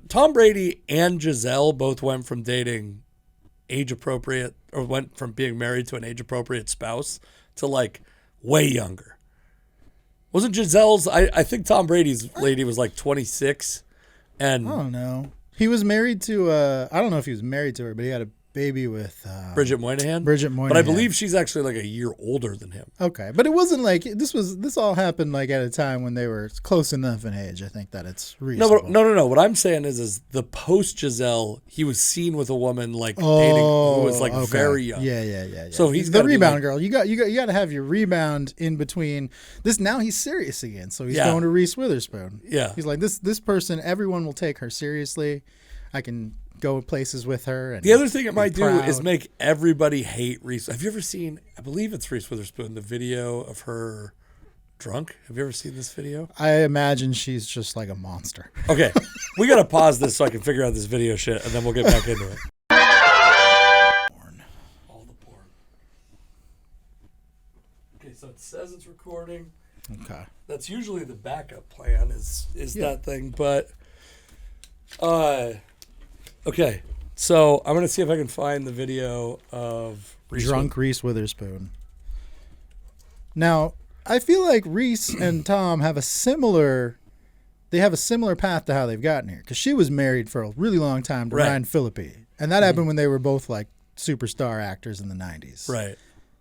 Tom Brady and Giselle both went from dating age appropriate or went from being married to an age appropriate spouse to like way younger. Wasn't Giselle's? I think Tom Brady's lady was like 26, and I don't know. He was married to. I don't know if he was married to her, but he had a baby with Bridget Moynihan. But I believe she's actually like a year older than him. Okay, but it wasn't like this all happened like at a time when they were close enough in age. I think that it's reasonable. No. What I'm saying is the post Giselle, he was seen with a woman like dating who was like very young. Yeah. So he's the rebound like, girl. You got to have your rebound in between this. Now he's serious again, so he's going to Reece Witherspoon. Yeah, he's like this person. Everyone will take her seriously. I can go places with her. And the other thing it might proud. do is make everybody hate Reece. Have you ever seen? I believe it's Reece Witherspoon. The video of her drunk. Have you ever seen this video? I imagine she's just like a monster. Okay, we gotta pause this so I can figure out this video shit, and then we'll get back into it. All the porn. Okay, so it says it's recording. Okay. That's usually the backup plan. Is that thing, but okay. So I'm gonna see if I can find the video of drunk Reece Witherspoon. Now, I feel like Reece and Tom have a similar path to how they've gotten here, because she was married for a really long time to Ryan Phillippe, and that happened when they were both like superstar actors in the 90s. Right.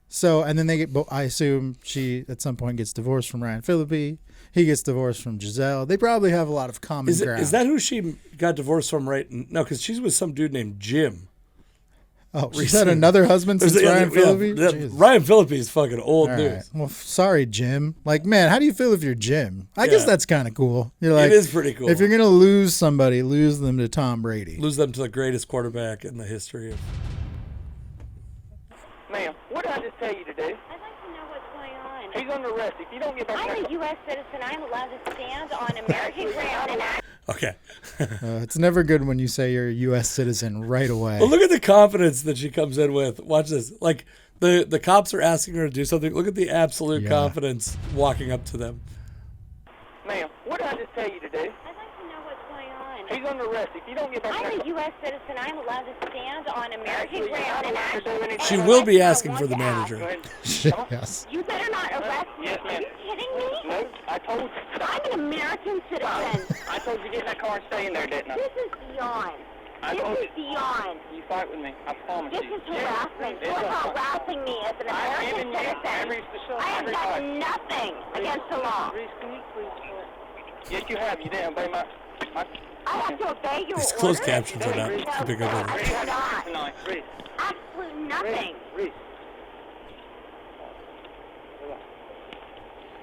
So, and then I assume she at some point gets divorced from Ryan Phillippe. He gets divorced from Giselle. They probably have a lot of common ground. Is that who she got divorced from? Right? No, because she's with some dude named Jim. Oh, she's had another husband since Ryan Phillippe? Ryan Phillippe is fucking old news. Right. Well, sorry, Jim. Like, man, how do you feel if you're Jim? I guess that's kind of cool. You're like, it is pretty cool. If you're going to lose somebody, lose them to Tom Brady. Lose them to the greatest quarterback in the history of... Ma'am, what did I just tell you to do? I'd like to know what's going on. He's under arrest. If you don't get back I'm a U.S. citizen. I'm allowed to stand on American ground and act. Okay. It's never good when you say you're a U.S. citizen right away. Well, look at the confidence that she comes in with. Watch this. Like, the cops are asking her to do something. Look at the absolute confidence walking up to them. Ma'am, what did I just tell you to do? I'd like to know what's going on. He's under arrest. If you don't get back I'm a U.S. citizen. I'm allowed to stand on American ground and act. She will be asking for the manager. Yes. You better not arrest me. Yes, Are ma'am. you kidding me? No, I told you. I'm an American citizen. I told you to get in that car and stay in there, didn't I? This is beyond. This is beyond. You fight with me. I promise This you. is harassment. Yes, You're I- harassing me as an I am American in I citizen. reached the show. I have done nothing against the law. Reece, can you please? Yes, you have. You didn't obey my... I have to obey your These orders. closed captions are not No, keeping up with I it. do not. Tonight. Reece. Absolutely nothing. Reece.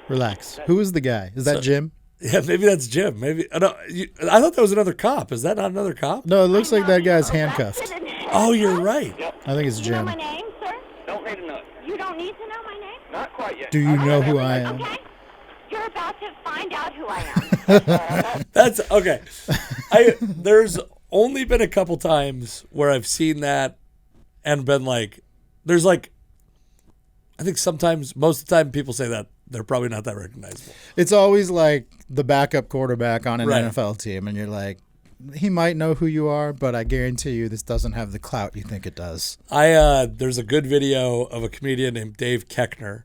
Relax. Who is the guy? Is that Jim? Yeah, maybe that's Jim. Maybe I thought that was another cop. Is that not another cop? No, it looks like that guy's handcuffed. Oh, you're right. I think it's You know Jim. my name, sir? Don't need to know. You don't need to know my name? Not quite yet. Do you know who I am? Okay. You're about to find out who I am. That's okay. There's only been a couple times where I've seen that and been like, there's like, I think most of the time people say that they're probably not that recognizable. It's always like the backup quarterback on an Right. NFL team, and you're like, he might know who you are, but I guarantee you this doesn't have the clout you think it does. There's a good video of a comedian named Dave Keckner,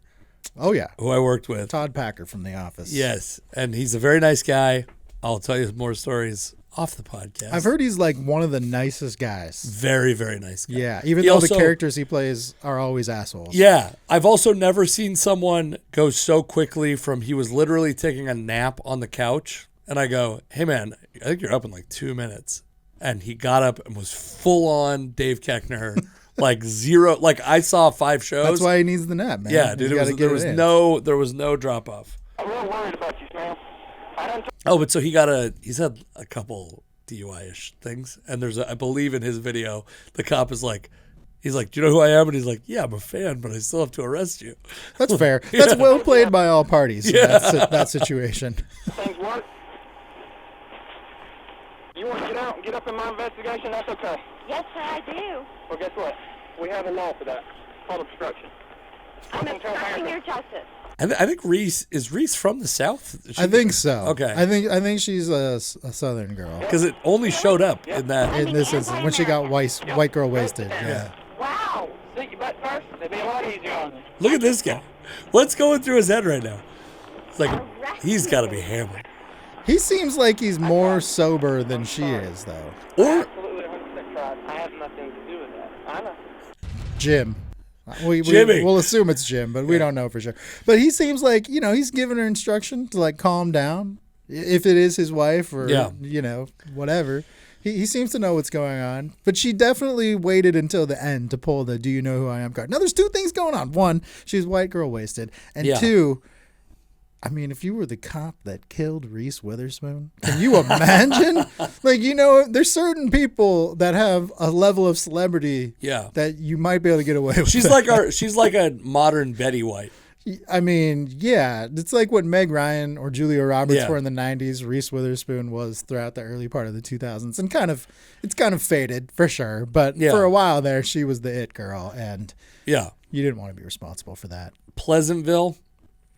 Oh, yeah. who I worked with. Todd Packer from The Office. Yes, and he's a very nice guy. I'll tell you more stories off the podcast. I've heard he's like one of the nicest guys. Very, very nice guy. Yeah, even He though also- the characters he plays are always assholes. Yeah, I've also never seen someone go so quickly from he was literally taking a nap on the couch, and I go, hey man, I think you're up in like 2 minutes. And he got up and was full on Dave Keckner, like zero. Like I saw 5 shows. That's why he needs the nap, man. Yeah, dude. You gotta There get was it in. no drop off. I'm real worried about you, Sam. I don't. Oh, but so he's had a couple DUI-ish things, and I believe in his video, the cop is like, he's like, do you know who I am? And he's like, yeah, I'm a fan, but I still have to arrest you. That's fair. That's well played by all parties. Yeah. That situation. Things work. You want to get out and get up in my investigation? That's okay. Yes, sir, I do. Well, guess what? We have a law for that. It's called obstruction. I'm obstructing your justice. I think Reece is Reece from the South. I think so. Okay. I think she's a Southern girl because it only showed up in that. in this instance when she got white girl wasted. Yeah. Wow. Sit your butt first. It'd be a lot easier on you. Look at this guy. What's going through his head right now? It's like he's got to be hammered. He seems like he's more sober than she is, though. Or Absolutely 100% tried. I have nothing to do with that. I know. Jim. Jimmy. We'll assume it's Jim, but we don't know for sure. But he seems like, he's giving her instruction to like calm down if it is his wife or, whatever. He seems to know what's going on. But she definitely waited until the end to pull the do you know who I am card. Now, there's 2 things going on. 1, she's white girl wasted. And 2, I mean, if you were the cop that killed Reese Witherspoon, can you imagine? There's certain people that have a level of celebrity that you might be able to get away with. she's like a modern Betty White. I mean, yeah, it's like what Meg Ryan or Julia Roberts were in the 90s. Reese Witherspoon was throughout the early part of the 2000s, and it's kind of faded for sure. But for a while there, she was the it girl, and you didn't want to be responsible for that. Pleasantville.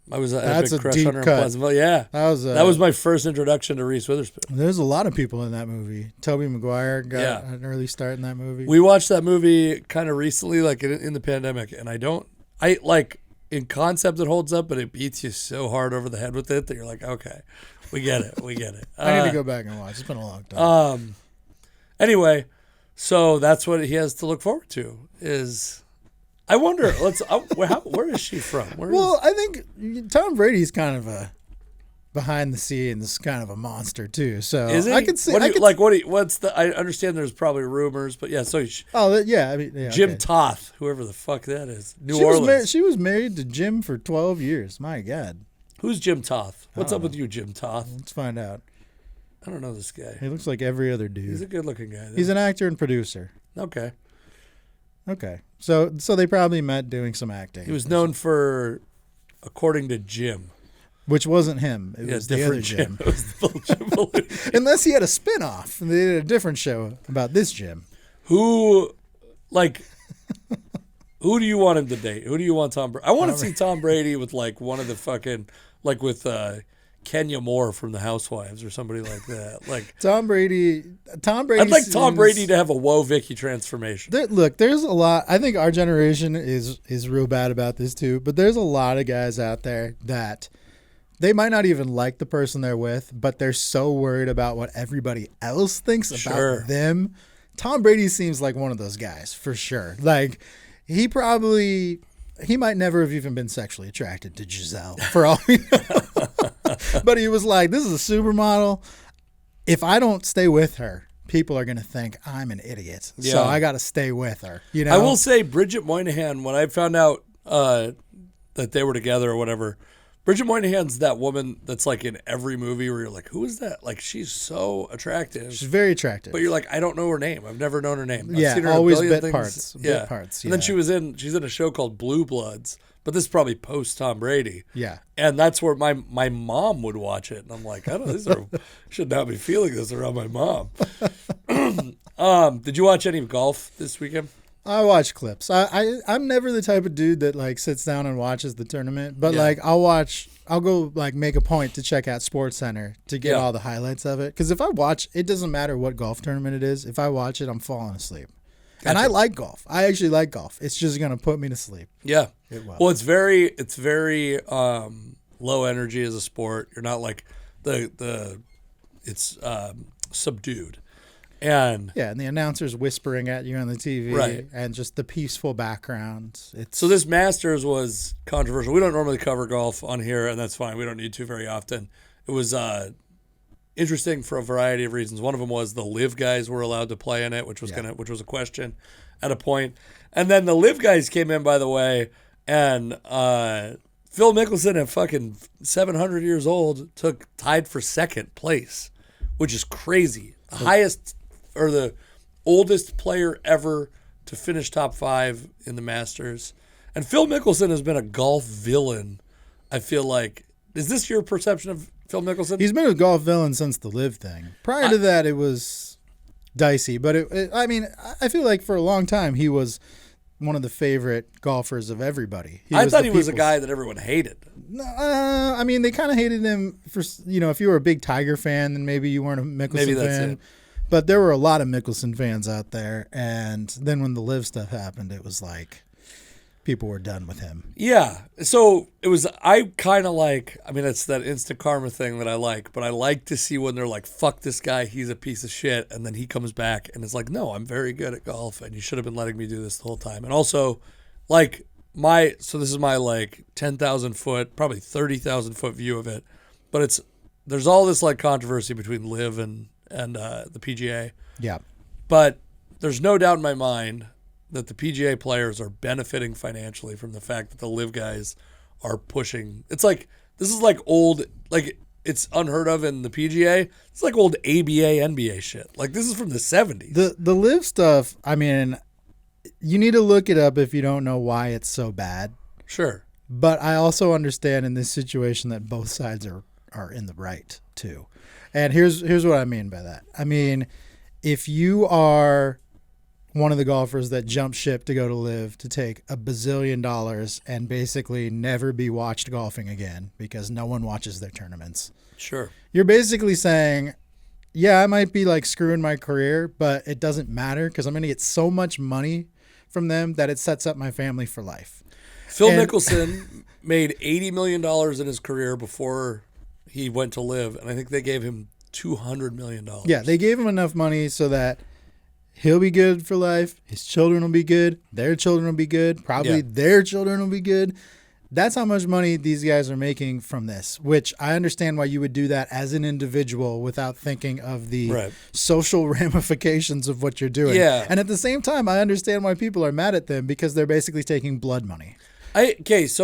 That's a a crush deep on her in cut. Pleasantville. Yeah, that was my first introduction to Reese Witherspoon. There's a lot of people in that movie. Tobey Maguire got an early start in that movie. We watched that movie kind of recently, like in the pandemic, and I like in concept it holds up, but it beats you so hard over the head with it that you're like, okay, we get it. I need to go back and watch. It's been a long time. Anyway, so that's what he has to look forward to is. I wonder. Where is she from? I think Tom Brady's kind of a behind the scenes kind of a monster too. So is he? I could see. What's the? I understand there's probably rumors, but yeah. So Jim Toth, whoever the fuck that is, New Orleans. She was married to Jim for 12 years. My God. Who's Jim Toth? What's up with you, Jim Toth? Let's find out. I don't know this guy. He looks like every other dude. He's a good-looking guy. Though. He's an actor and producer. Okay. So they probably met doing some acting. He was known for, according to Jim, which wasn't him. It was the other Jim. It was the Jim Belushi. Unless he had a spin-off and they did a different show about this Jim. Who do you want him to date? Who do you want Tom Brady? I want to see Tom Brady with like one of the fucking with Kenya Moore from the Housewives or somebody like that. Like Tom Brady. I'd like Tom Brady to have a Woah Vicky transformation. There's a lot. I think our generation is real bad about this too. But there's a lot of guys out there that they might not even like the person they're with, but they're so worried about what everybody else thinks about them. Tom Brady seems like one of those guys for sure. Like he might never have even been sexually attracted to Giselle for all we know. But he was like, this is a supermodel. If I don't stay with her, people are going to think I'm an idiot. Yeah. So I got to stay with her. I will say Bridget Moynihan, when I found out that they were together or whatever, Bridget Moynihan's that woman that's like in every movie where you're like, who is that? Like, she's so attractive. She's very attractive. But you're like, I don't know her name. I've never known her name. I've seen her always bit things. parts. Yeah. Bit parts. And then she's in a show called Blue Bloods, but this is probably post Tom Brady. Yeah. And that's where my mom would watch it. And I'm like, should not be feeling this around my mom. Did you watch any golf this weekend? I watch clips. I'm never the type of dude that like sits down and watches the tournament, but Yeah. like I'll go like make a point to check out Sports Center to get all the highlights of it. Because if I watch, it doesn't matter what golf tournament it is. If I watch it, I'm falling asleep. Gotcha. And I like golf. I actually like golf. It's just gonna put me to sleep. Yeah. Well, it's very low energy as a sport. You're not like it's subdued. And the announcer's whispering at you on the TV, right. And just the peaceful background. So this Masters was controversial. We don't normally cover golf on here, and that's fine. We don't need to very often. It was interesting for a variety of reasons. One of them was the live guys were allowed to play in it, which was a question at a point. And then the live guys came in, by the way, and Phil Mickelson at fucking 700 years old tied for second place, which is crazy. The highest or the oldest player ever to finish top 5 in the Masters. And Phil Mickelson has been a golf villain, I feel like. Is this your perception of Phil Mickelson? He's been a golf villain since the live thing. Prior to that, it was dicey. But, I feel like for a long time, he was one of the favorite golfers of everybody. I thought he was a guy that everyone hated. They kind of hated him for, if you were a big Tiger fan, then maybe you weren't a Mickelson fan. It. But there were a lot of Mickelson fans out there. And then when the live stuff happened, it was like people were done with him. Yeah. So I kind of like, it's that instant karma thing that I like. But I like to see when they're like, fuck this guy, he's a piece of shit. And then he comes back and it's like, no, I'm very good at golf. And you should have been letting me do this the whole time. And also, like, so this is my like 10,000 foot, probably 30,000 foot view of it. But there's all this like controversy between live and the PGA. Yeah. But there's no doubt in my mind that the PGA players are benefiting financially from the fact that the live guys are pushing. It's like, this is like old, like it's unheard of in the PGA. It's like old ABA, NBA shit. Like this is from the 70s. The live stuff, you need to look it up if you don't know why it's so bad. Sure. But I also understand in this situation that both sides are in the right too. And here's what I mean by that. If you are one of the golfers that jumped ship to go to live to take $1 bazillion and basically never be watched golfing again because no one watches their tournaments. Sure. You're basically saying, yeah, I might be like screwing my career, but it doesn't matter because I'm going to get so much money from them that it sets up my family for life. Phil Mickelson made $80 million in his career before he went to live, and I think they gave him $200 million. Yeah, they gave him enough money so that he'll be good for life. His children will be good. Their children will be good. Probably their children will be good. That's how much money these guys are making from this, which I understand why you would do that as an individual without thinking of the social ramifications of what you're doing. Yeah. And at the same time, I understand why people are mad at them because they're basically taking blood money. I don't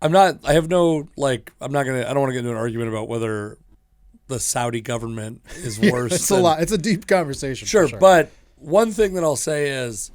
want to get into an argument about whether the Saudi government is worse. It's a lot. It's a deep conversation. Sure, but one thing that I'll say is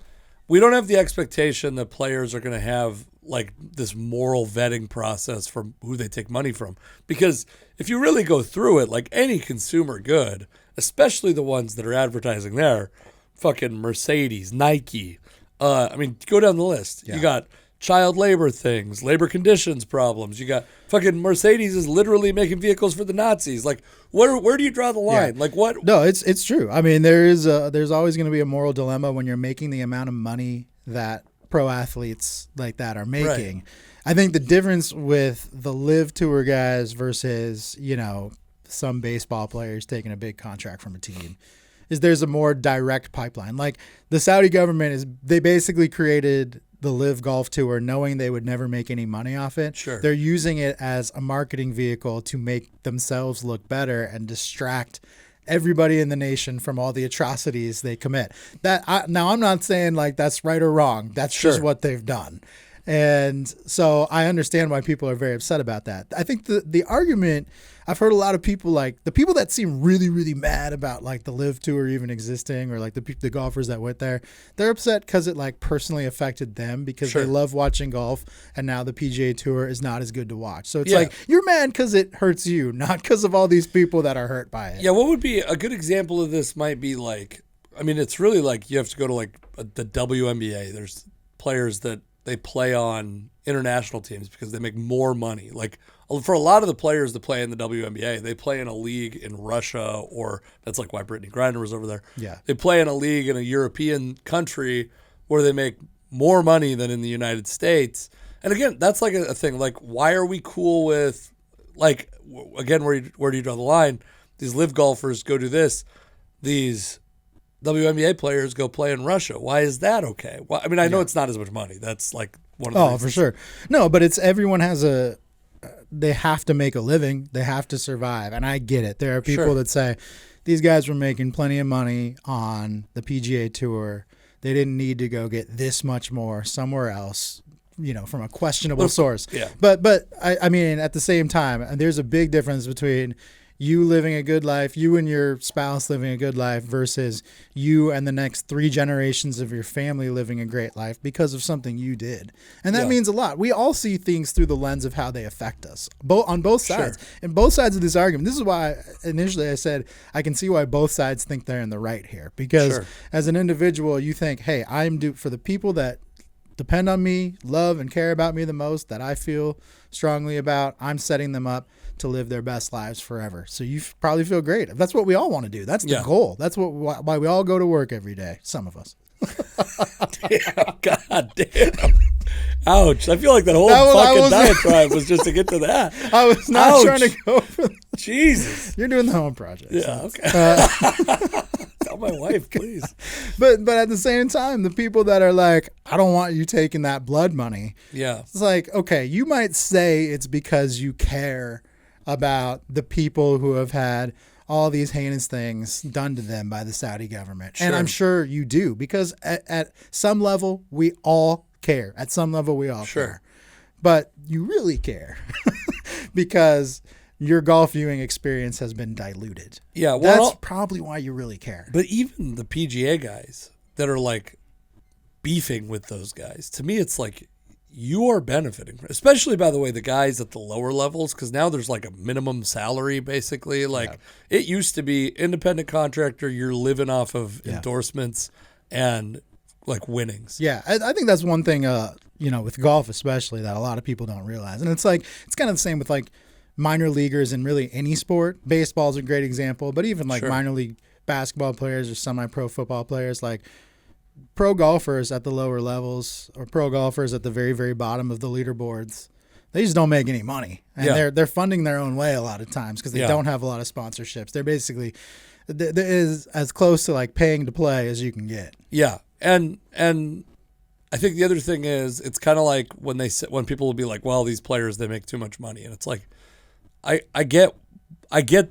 we don't have the expectation that players are going to have like this moral vetting process from who they take money from. Because if you really go through it, like any consumer good, especially the ones that are advertising there, fucking Mercedes, Nike, go down the list. Yeah. You got child labor things, labor conditions problems. You got fucking Mercedes is literally making vehicles for the Nazis. Like, where do you draw the line? Yeah. Like, what? No, it's true. There's always going to be a moral dilemma when you're making the amount of money that pro athletes like that are making. Right. I think the difference with the live tour guys versus, some baseball players taking a big contract from a team is there's a more direct pipeline. Like the Saudi government they basically created the live golf tour knowing they would never make any money off it. Sure. They're using it as a marketing vehicle to make themselves look better and distract everybody in the nation from all the atrocities they commit. Now I'm not saying like that's right or wrong. That's just what they've done. And so I understand why people are very upset about that. I think the argument, I've heard a lot of people, like the people that seem really, really mad about like the live tour even existing or like the golfers that went there, they're upset because it like personally affected them because they love watching golf and now the PGA Tour is not as good to watch. So it's like you're mad because it hurts you, not because of all these people that are hurt by it. Yeah, what would be a good example of this might be like I mean, it's really like you have to go to like the WNBA. There's players that they play on international teams because they make more money. Like for a lot of the players that play in the WNBA, they play in a league in Russia, or that's like why Brittany Griner was over there. Yeah. They play in a league in a European country where they make more money than in the United States. And again, that's like a thing. Like, why are we cool with, like, again, where do you draw the line? These live golfers go do this. These WNBA players go play in Russia. Why is that okay? Well, I mean, I know it's not as much money. That's like one of the reasons. For sure. No, but it's everyone has they have to make a living. They have to survive. And I get it. There are people that say these guys were making plenty of money on the PGA Tour. They didn't need to go get this much more somewhere else, from a questionable source. Yeah. But I mean, at the same time, there's a big difference between you living a good life, you and your spouse living a good life, versus you and the next 3 generations of your family living a great life because of something you did. And that means a lot. We all see things through the lens of how they affect us, on both sides. And both sides of this argument. This is why initially I said I can see why both sides think they're in the right here. Because as an individual, you think, hey, I'm due for the people that depend on me, love and care about me the most, that I feel strongly about, I'm setting them up to live their best lives forever. So you probably feel great. That's what we all want to do. That's the goal. That's why we all go to work every day. Some of us. Damn, God damn. Ouch. I feel like that whole fucking diatribe was just to get to that. I was not trying to go for that. Jesus. You're doing the home project. Yeah, okay. Tell my wife, please. But at the same time, the people that are like, I don't want you taking that blood money. Yeah. It's like, okay, you might say it's because you care about the people who have had all these heinous things done to them by the Saudi government. And I'm sure you do, because at some level, we all care. At some level, we all care. But you really care because your golf viewing experience has been diluted. Yeah, well, that's probably why you really care. But even the PGA guys that are like beefing with those guys, to me, it's like you are benefiting, especially, by the way, the guys at the lower levels, because now there's like a minimum salary, basically. Like it used to be independent contractor, you're living off of endorsements and like winnings. Yeah, I think that's one thing, with golf especially, that a lot of people don't realize. And it's like, it's kind of the same with like minor leaguers in really any sport. Baseball's a great example, but even like minor league basketball players or semi-pro football players, like pro golfers at the lower levels or pro golfers at the very, very bottom of the leaderboards, they just don't make any money. And they're funding their own way a lot of times because they don't have a lot of sponsorships. They're basically is as close to like paying to play as you can get. Yeah. And I think the other thing is, it's kind of like when people will be like, well, these players, they make too much money. And it's like, I get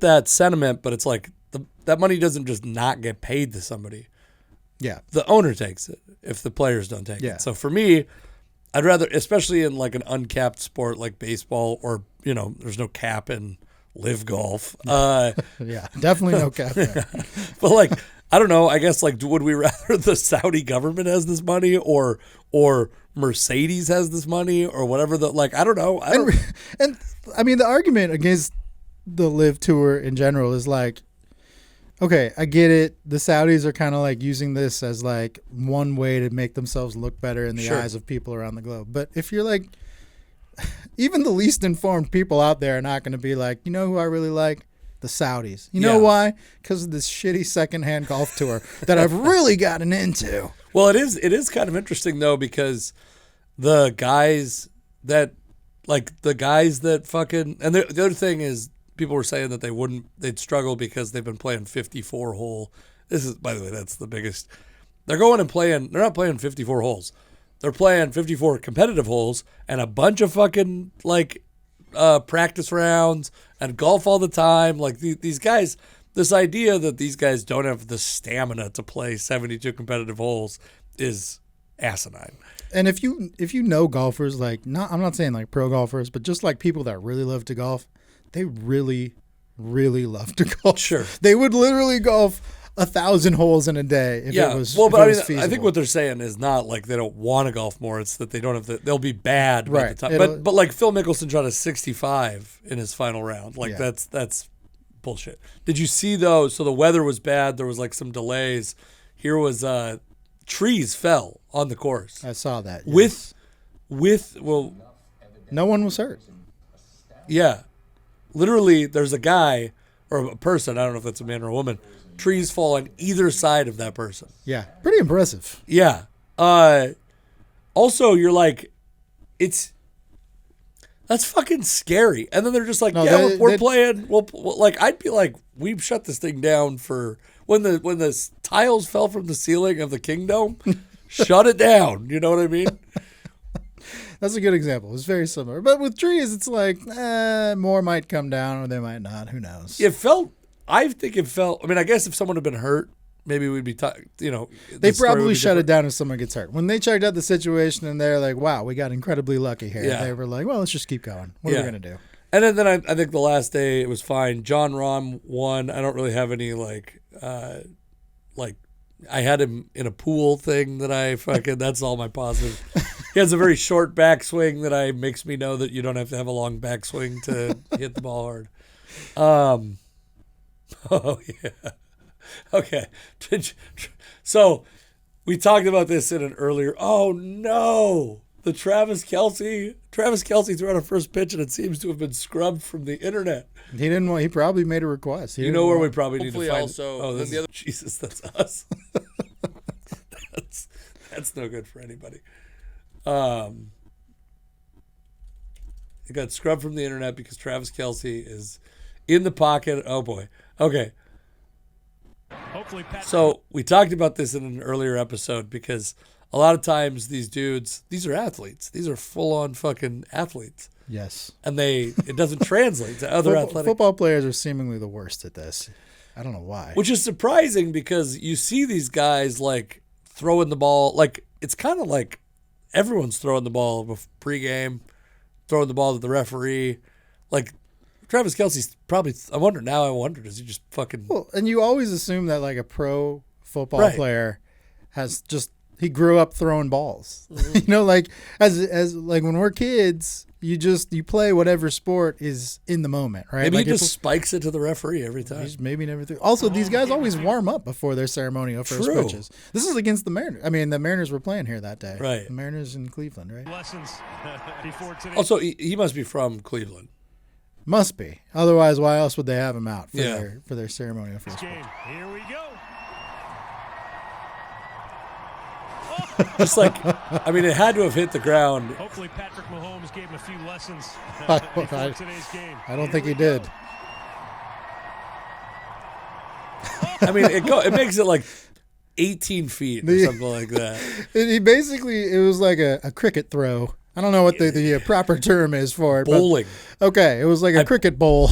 that sentiment, but it's like that money doesn't just not get paid to somebody. Yeah. The owner takes it if the players don't take it. So for me, I'd rather, especially in like an uncapped sport like baseball, or, there's no cap in live golf. Yeah, definitely no cap there. But like, I don't know, I guess like, would we rather the Saudi government has this money or Mercedes has this money or whatever I don't know. And I mean, the argument against the live tour in general is like, okay, I get it. The Saudis are kind of like using this as like one way to make themselves look better in the eyes of people around the globe. But if you're like, even the least informed people out there are not going to be like, you know who I really like? The Saudis. You know why? Because of this shitty secondhand golf tour that I've really gotten into. Well, it is kind of interesting though, because the guys that fucking, and the other thing is, people were saying that they'd struggle because they've been playing 54 hole. This is, by the way, that's the biggest. They're not playing 54 holes. They're playing 54 competitive holes and a bunch of fucking practice rounds and golf all the time. Like these guys, this idea that these guys don't have the stamina to play 72 competitive holes is asinine. And if you know golfers, like, I'm not saying like pro golfers, but just like people that really love to golf, they really, really love to golf. Sure. They would literally golf 1,000 holes in a day if it was feasible. I think what they're saying is not like they don't want to golf more. It's that they don't have they'll be bad by right. the time. But like Phil Mickelson shot a 65 in his final round. Like that's bullshit. Did you see though? So the weather was bad. There was like some delays. here was trees fell on the course. I saw that. Yes. Well, no one was hurt. Yeah. Literally, there's a guy or a person, I don't know if it's a man or a woman, trees fall on either side of that person. Yeah. Pretty impressive. Yeah. Also, you're like, that's fucking scary. And then they're just like, we're playing. Like, I'd be like, we've shut this thing down for when the tiles fell from the ceiling of the Kingdom, shut it down. You know what I mean? That's a good example. It's very similar. But with trees, it's like, more might come down or they might not. Who knows? I mean, I guess if someone had been hurt, maybe we'd be, they probably shut it down if someone gets hurt. When they checked out the situation and they're like, wow, we got incredibly lucky here. Yeah. They were like, well, let's just keep going. What are we going to do? And then I think the last day it was fine. John Rahm won. I don't really have any I had him in a pool thing that I fucking, that's all my positive. He has a very short backswing that makes me know that you don't have to have a long backswing to hit the ball hard. Oh, yeah. Okay. So we talked about this in an earlier. Oh, no. The Travis Kelce threw out a first pitch, and it seems to have been scrubbed from the internet. He probably made a request. You know where we probably need to find. Also, Jesus, that's us. That's no good for anybody. It got scrubbed from the internet because Travis Kelce is in the pocket. Oh boy. Okay. So we talked about this in an earlier episode because a lot of times these dudes, these are athletes. These are full-on fucking athletes. Yes. And it doesn't translate to other athletic. Football players are seemingly the worst at this. I don't know why. Which is surprising because you see these guys like throwing the ball. Like it's kind of like everyone's throwing the ball pregame, throwing the ball to the referee. Like Travis Kelce's probably, I wonder, does he just fucking. Well, and you always assume that like a pro football player he grew up throwing balls. Mm-hmm. Like as like when we're kids, you play whatever sport is in the moment, right? Maybe like he just spikes it to the referee every time. Maybe never. Also, these guys always warm up before their ceremonial first pitches. This is against the Mariners. I mean, the Mariners were playing here that day. Right. The Mariners in Cleveland, right? Lessons before today. Also, he must be from Cleveland. Must be. Otherwise, why else would they have him out for their ceremonial first pitch? Here we go. Just like, I mean, it had to have hit the ground. Hopefully Patrick Mahomes gave him a few lessons before today's game. I don't think he did. I mean, it makes it like 18 feet or something like that. It was like a cricket throw. I don't know what the proper term is for it. Bowling. Okay, it was like a cricket bowl.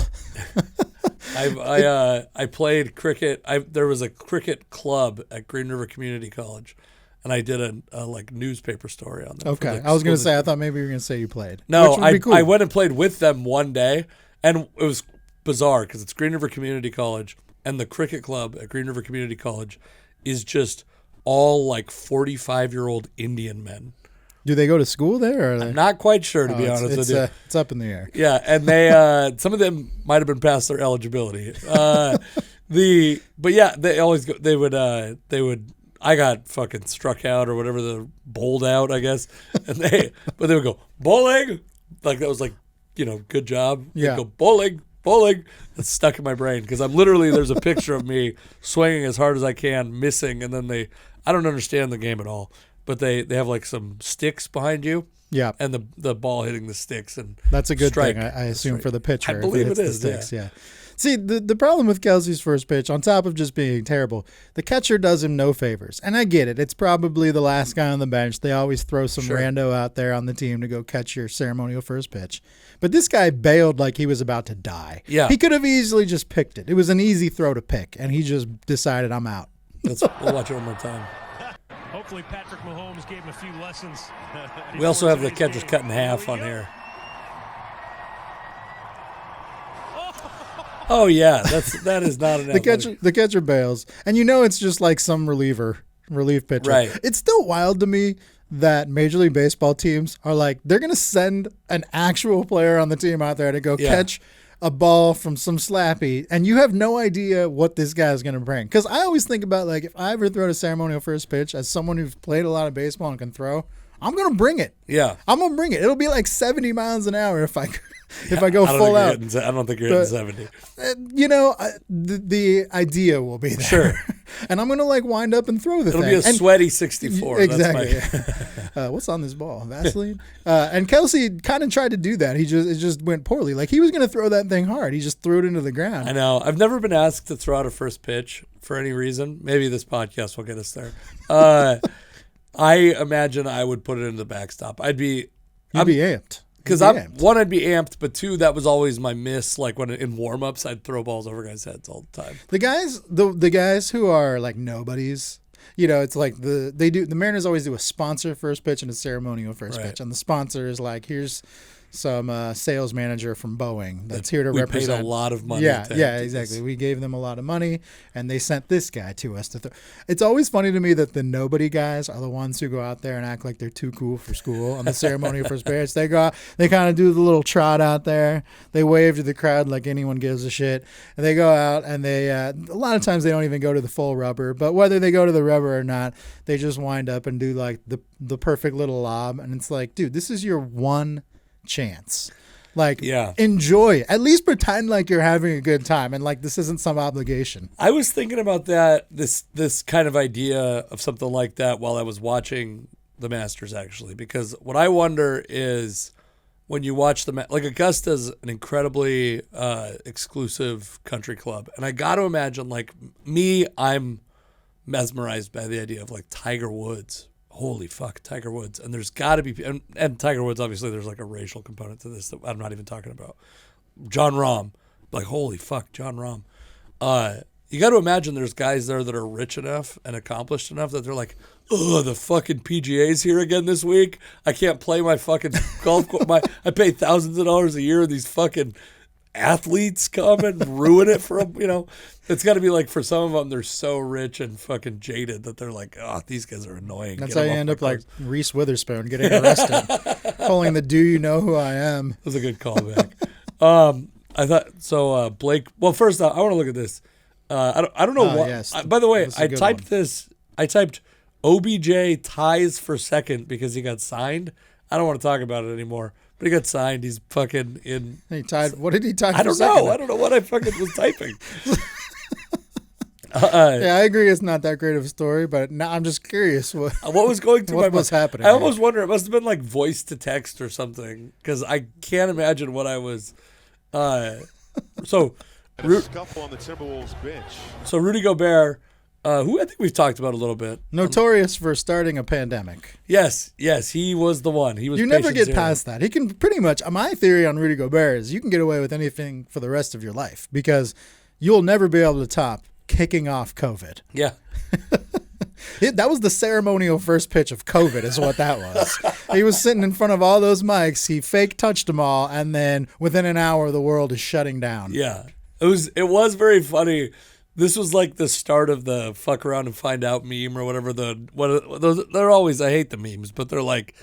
I played cricket. There was a cricket club at Green River Community College, and I did a like newspaper story on them. Okay, I was going to say, I thought maybe you were going to say you played. No, which would be cool. I went and played with them one day, and it was bizarre because it's Green River Community College, and the cricket club at Green River Community College is just all like 45-year-old Indian men. Do they go to school there? I'm not quite sure, to be honest with you. It's up in the air. Yeah, and they some of them might have been past their eligibility. But yeah, they always go. They would. I got fucking struck out or whatever, bowled out, I guess. But they would go bowling, like that was like, good job. Yeah. They'd go bowling. It's stuck in my brain because there's a picture of me swinging as hard as I can, missing, and then I don't understand the game at all. But they have like some sticks behind you, and the ball hitting the sticks, and that's a good thing. I assume for the pitcher. I believe it is. The sticks, yeah. See, the problem with Kelce's first pitch, on top of just being terrible, the catcher does him no favors, and I get it. It's probably the last guy on the bench. They always throw some rando out there on the team to go catch your ceremonial first pitch, but this guy bailed like he was about to die. Yeah, he could have easily just picked it. It was an easy throw to pick, and he just decided, I'm out. We'll watch it one more time. Hopefully Patrick Mahomes gave him a few lessons. We also have the catchers cut in half on here. Oh yeah, that is not an the catcher bails, and it's just like some relief pitcher. Right. It's still wild to me that Major League Baseball teams are like they're gonna send an actual player on the team out there to go catch a ball from some slappy, and you have no idea what this guy is going to bring. Because I always think about, like, if I ever throw a ceremonial first pitch as someone who's played a lot of baseball and can throw, I'm going to bring it. Yeah. I'm going to bring it. It'll be like 70 miles an hour if I go full out. I don't think you're hitting 70. The idea will be there. Sure. And I'm going to, like, wind up and throw the It'll thing. be a sweaty 64. Exactly. That's what's on this ball? Vaseline? And Kelsey kind of tried to do that. It just went poorly. Like, he was going to throw that thing hard. He just threw it into the ground. I know. I've never been asked to throw out a first pitch for any reason. Maybe this podcast will get us there. I imagine I would put it into the backstop. You'd be amped. Because I'd be amped, but two, that was always my miss. Like when in warm-ups, I'd throw balls over guys' heads all the time. The guys who are like nobodies, it's like the Mariners always do a sponsor first pitch and a ceremonial first pitch, and the sponsor is like, here's some sales manager from Boeing that's here to represent. We paid a lot of money. Yeah, exactly. We gave them a lot of money, and they sent this guy to us. It's always funny to me that the nobody guys are the ones who go out there and act like they're too cool for school on the ceremonial first pitch. They go out, they kind of do the little trot out there. They wave to the crowd like anyone gives a shit. And they go out, and they a lot of times they don't even go to the full rubber. But whether they go to the rubber or not, they just wind up and do like the perfect little lob. And it's like, dude, this is your one chance. Like, enjoy it. At least pretend like you're having a good time and like this isn't some obligation. I was thinking about this kind of idea of something like that while I was watching the Masters, actually, because what I wonder is when you watch like Augusta's an incredibly exclusive country club, and I got to imagine, like me, I'm mesmerized by the idea of like Tiger Woods. Holy fuck, Tiger Woods. And there's got to be, and Tiger Woods, obviously, there's like a racial component to this that I'm not even talking about. John Rahm, like, holy fuck, John Rahm. You got to imagine there's guys there that are rich enough and accomplished enough that they're like, oh, the fucking PGA's here again this week. I can't play my fucking golf course. I pay thousands of dollars a year, and these fucking athletes come and ruin it for them, It's got to be like, for some of them, they're so rich and fucking jaded that they're like, oh, these guys are annoying. That's how you end up like Reece Witherspoon getting arrested, pulling the "Do you know who I am?" That was a good callback. I thought so. Blake. Well, first off, I want to look at this. I don't know what. Yes, by the way, I typed one. this. I typed OBJ ties for second because he got signed. I don't want to talk about it anymore. But he got signed. He's fucking in. He tied. What did he tie? I don't know. I don't know what I fucking was typing. Yeah, I agree. It's not that great of a story, but now I'm just curious what was going through my mind. What was happening? I almost wonder. It must have been like voice to text or something, because I can't imagine what I was. So, scuffle on the Timberwolves bench. So Rudy Gobert, who I think we've talked about a little bit, notorious for starting a pandemic. Yes, he was the one. He was. You never get past that. He can pretty much. My theory on Rudy Gobert is you can get away with anything for the rest of your life because you'll never be able to top kicking off COVID. Yeah. That was the ceremonial first pitch of COVID is what that was. He was sitting in front of all those mics. He fake touched them all, and then within an hour, the world is shutting down. Yeah. It was very funny. This was like the start of the fuck around and find out meme or whatever. They're always, I hate the memes, but they're like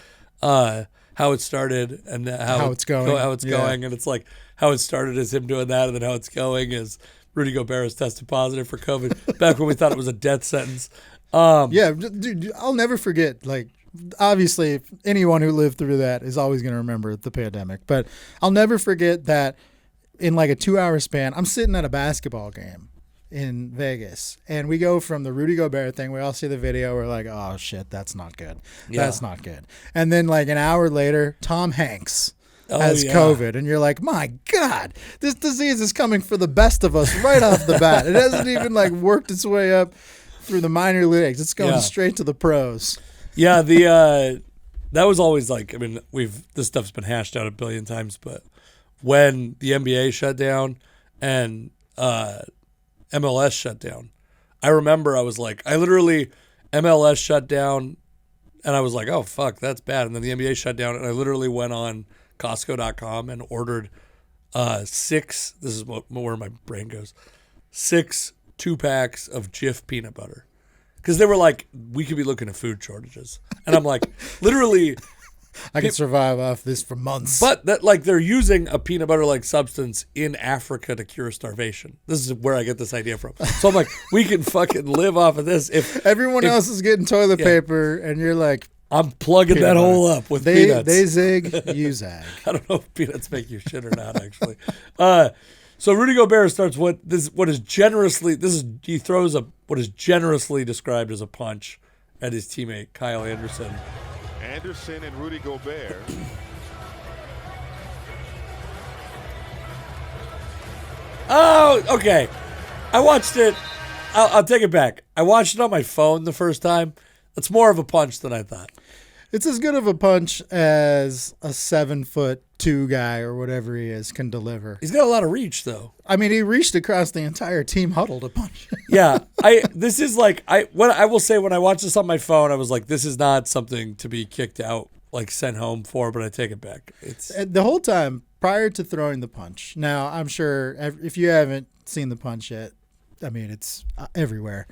how it started and how it's going. And it's like how it started is him doing that, and then how it's going is Rudy Gobert has tested positive for COVID back when we thought it was a death sentence. Yeah, dude, I'll never forget. Like, obviously, anyone who lived through that is always going to remember the pandemic. But I'll never forget that in like a 2-hour span, I'm sitting at a basketball game in Vegas, and we go from the Rudy Gobert thing. We all see the video. We're like, oh, shit, that's not good. Yeah. That's not good. And then like an hour later, Tom Hanks has COVID, and you're like, my God, this disease is coming for the best of us right off the bat. It hasn't even like worked its way up through the minor leagues. It's going straight to the pros. Yeah, that was always like, I mean, this stuff's been hashed out a billion times, but when the NBA shut down and MLS shut down, I remember I was like, MLS shut down, and I was like, oh, fuck, that's bad. And then the NBA shut down, and I literally went on Costco.com and ordered 6, this is where my brain goes, 6 2-packs of Jif peanut butter. Because they were like, we could be looking at food shortages. And I'm like, literally, I can survive off this for months. But that, like, they're using a peanut butter-like substance in Africa to cure starvation. This is where I get this idea from. So I'm like, we can fucking live off of this. If everyone else is getting toilet paper, and you're like, I'm plugging that hole up with peanuts. They zig, you zag. I don't know if peanuts make you shit or not, actually. So Rudy Gobert starts what is generously described as a punch at his teammate Kyle Anderson. Anderson and Rudy Gobert. Oh, okay. I watched it. I'll take it back. I watched it on my phone the first time. It's more of a punch than I thought. It's as good of a punch as a 7'2" guy or whatever he is can deliver. He's got a lot of reach, though. I mean, he reached across the entire team huddle to punch. Yeah, I will say when I watched this on my phone, I was like, this is not something to be kicked out, like sent home for. But I take it back. It's the whole time prior to throwing the punch. Now, I'm sure if you haven't seen the punch yet, I mean, it's everywhere.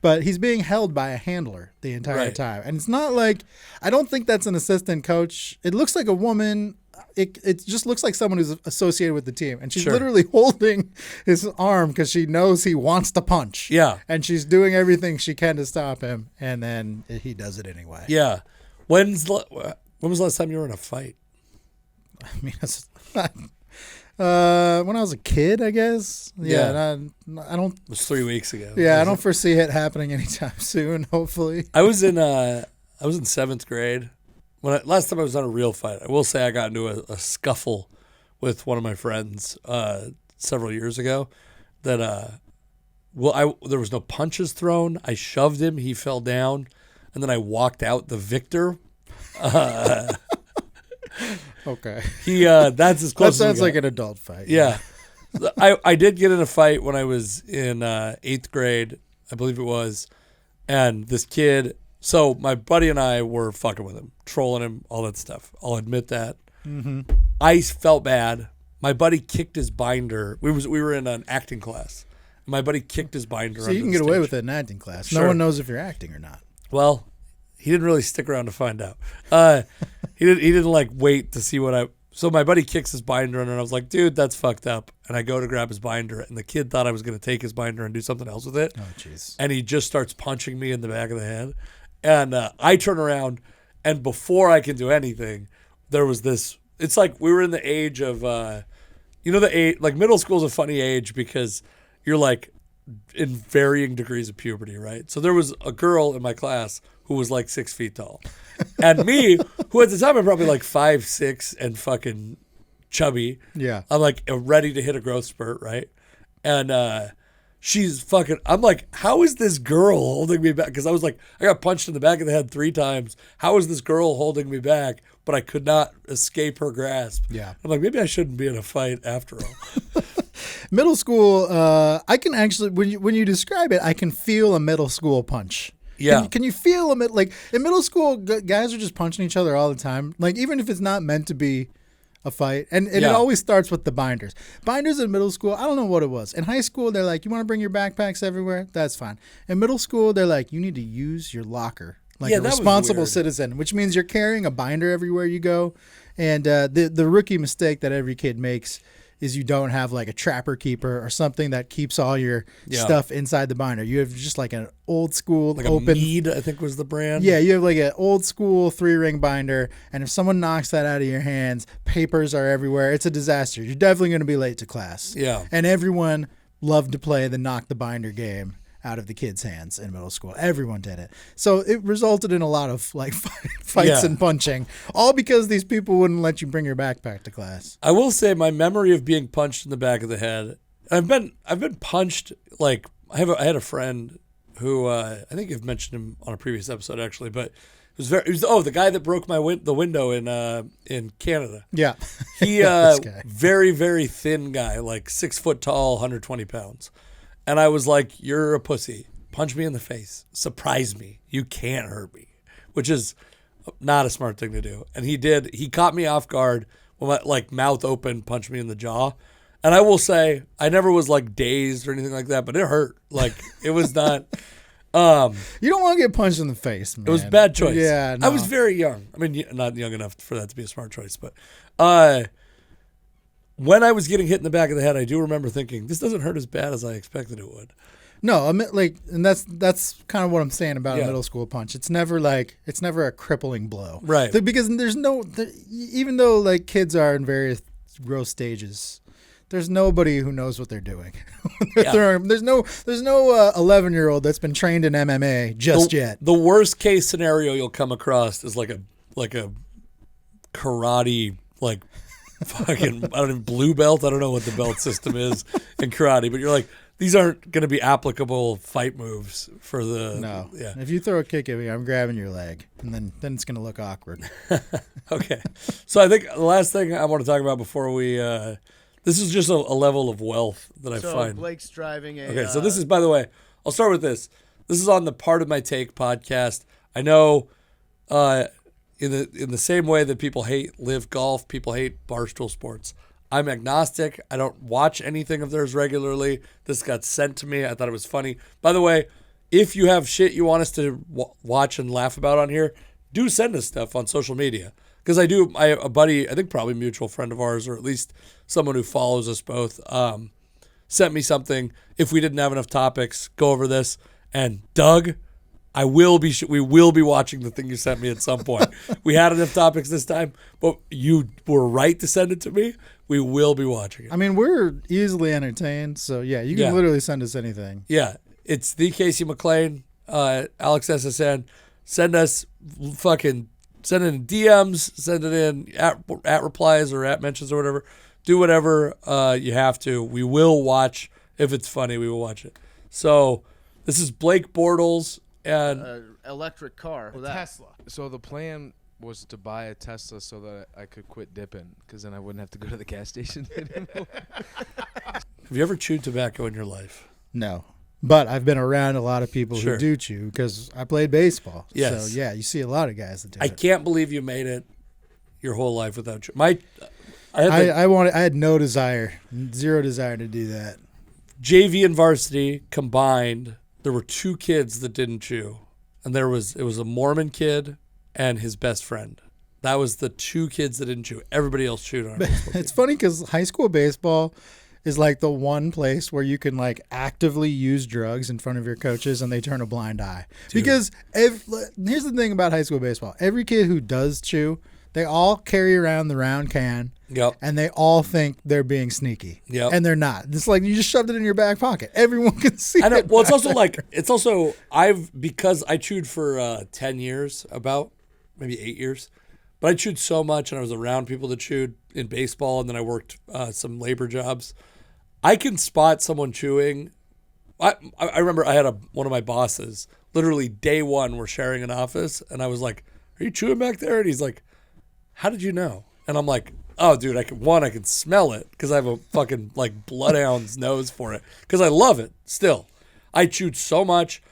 But he's being held by a handler the entire time. And it's not like, I don't think that's an assistant coach. It looks like a woman. It just looks like someone who's associated with the team. And she's literally holding his arm because she knows he wants to punch. Yeah. And she's doing everything she can to stop him. And then he does it anyway. Yeah. When was the last time you were in a fight? I mean, when I was a kid, I guess. Yeah. I don't. It was 3 weeks ago. Yeah, I don't foresee it happening anytime soon. Hopefully. I was in 7th grade. Last time I was on a real fight. I will say I got into a scuffle with one of my friends several years ago. That there was no punches thrown. I shoved him. He fell down, and then I walked out the victor. Okay. That's as close. That sounds like an adult fight. Yeah. I did get in a fight when I was in 8th grade, I believe it was, and this kid. So my buddy and I were fucking with him, trolling him, all that stuff. I'll admit that. Mm-hmm. I felt bad. My buddy kicked his binder. We were in an acting class. My buddy kicked his binder. So you can get away with it in acting class. Sure. No one knows if you're acting or not. Well, he didn't really stick around to find out. He didn't like wait to see what I. So my buddy kicks his binder and I was like, dude, that's fucked up. And I go to grab his binder and the kid thought I was going to take his binder and do something else with it. Oh, jeez. And he just starts punching me in the back of the head. And I turn around and before I can do anything, there was this. It's like we were in the age of, the age, like middle school is a funny age because you're like in varying degrees of puberty, right? So there was a girl in my class who was like 6 feet tall. And me, who at the time I'm probably like 5'6" and fucking chubby. Yeah. I'm like ready to hit a growth spurt, right? And she's fucking, I'm like, how is this girl holding me back? Because I was like, I got punched in the back of the head 3 times. How is this girl holding me back? But I could not escape her grasp. Yeah. I'm like, maybe I shouldn't be in a fight after all. Middle school, I can actually, when you describe it, I can feel a middle school punch. Yeah. Can you feel them? Like in middle school, guys are just punching each other all the time. Like even if it's not meant to be a fight. And it always starts with the binders. Binders in middle school, I don't know what it was. In high school, they're like, you want to bring your backpacks everywhere? That's fine. In middle school, they're like, you need to use your locker like a responsible citizen, which means you're carrying a binder everywhere you go. And the rookie mistake that every kid makes is you don't have like a trapper keeper or something that keeps all your stuff inside the binder. You have just like an old school like open. A Mead, I think was the brand. Yeah, you have like an old school 3-ring binder, and if someone knocks that out of your hands, papers are everywhere. It's a disaster. You're definitely going to be late to class. Yeah. And everyone loved to play the knock the binder game out of the kids' hands in middle school. Everyone did it. So it resulted in a lot of like fights and punching, all because these people wouldn't let you bring your backpack to class. I will say my memory of being punched in the back of the head. I've been punched. Like I had a friend who I think I've mentioned him on a previous episode actually, but it was the guy that broke the window in Canada. Yeah, he very very thin guy, like 6 foot tall, 120 pounds. And I was like, you're a pussy. Punch me in the face. Surprise me. You can't hurt me, which is not a smart thing to do. And he did. He caught me off guard when my like mouth open, punched me in the jaw. And I will say, I never was like dazed or anything like that, but it hurt. Like it was not. You don't want to get punched in the face, man. It was a bad choice. Yeah, no. I was very young. I mean, not young enough for that to be a smart choice, but when I was getting hit in the back of the head, I do remember thinking, this doesn't hurt as bad as I expected it would. No, I mean, like, and that's kind of what I'm saying about a middle school punch. It's never a crippling blow, right? Because even though like kids are in various growth stages, there's nobody who knows what they're doing. There's no 11-year-old that's been trained in MMA yet. The worst case scenario you'll come across is like a karate fucking I don't even blue belt. I don't know what the belt system is in karate, but you're like, these aren't going to be applicable fight moves for the. No. Yeah. If you throw a kick at me, I'm grabbing your leg, and then it's going to look awkward. Okay. So I think the last thing I want to talk about before we. This is just a level of wealth that I find. So Blake's driving a. Okay. So this is, by the way, I'll start with this. This is on the Part of My Take podcast. I know. In the same way that people hate Live Golf, people hate Barstool Sports. I'm agnostic. I don't watch anything of theirs regularly. This got sent to me. I thought it was funny. By the way, if you have shit you want us to watch and laugh about on here, do send us stuff on social media. Because a buddy, I think probably a mutual friend of ours, or at least someone who follows us both, sent me something. If we didn't have enough topics, go over this. And Doug, we will be watching the thing you sent me at some point. We had enough topics this time, but you were right to send it to me. We will be watching it. I mean, we're easily entertained, so yeah, you can literally send us anything. Yeah, it's the Casey McLean, Alex SSN. Send us send it in DMs, send it in at replies or at mentions or whatever. Do whatever you have to. We will watch. If it's funny, we will watch it. So this is Blake Bortles and electric car. Tesla. So the plan was to buy a Tesla so that I could quit dipping, because then I wouldn't have to go to the gas station anymore. Have you ever chewed tobacco in your life? No. But I've been around a lot of people Sure. who do chew because I played baseball. Yes. So, yeah, you see a lot of guys that do I it. can't believe you made it your whole life without chewing. I had no desire, zero desire to do that. JV and varsity combined, there were 2 kids that didn't chew. And it was a Mormon kid and his best friend. That was the 2 kids that didn't chew. Everybody else chewed on our baseball team. It's funny because high school baseball is like the one place where you can like actively use drugs in front of your coaches and they turn a blind eye. Dude. Because here's the thing about high school baseball. Every kid who does chew, they all carry around the round can. Yep. And they all think they're being sneaky. Yep. And they're not. It's like you just shoved it in your back pocket. Everyone can see I know. it. Well, because I chewed for 10 years, about maybe 8 years, but I chewed so much and I was around people that chewed in baseball, and then I worked some labor jobs. I can spot someone chewing. I remember I had one of my bosses, literally day one, we're sharing an office, and I was like, "Are you chewing back there?" And he's like, "How did you know?" And I'm like, "Oh, dude, I can smell it because I have a fucking like bloodhound's nose for it because I love it still. I chewed so much,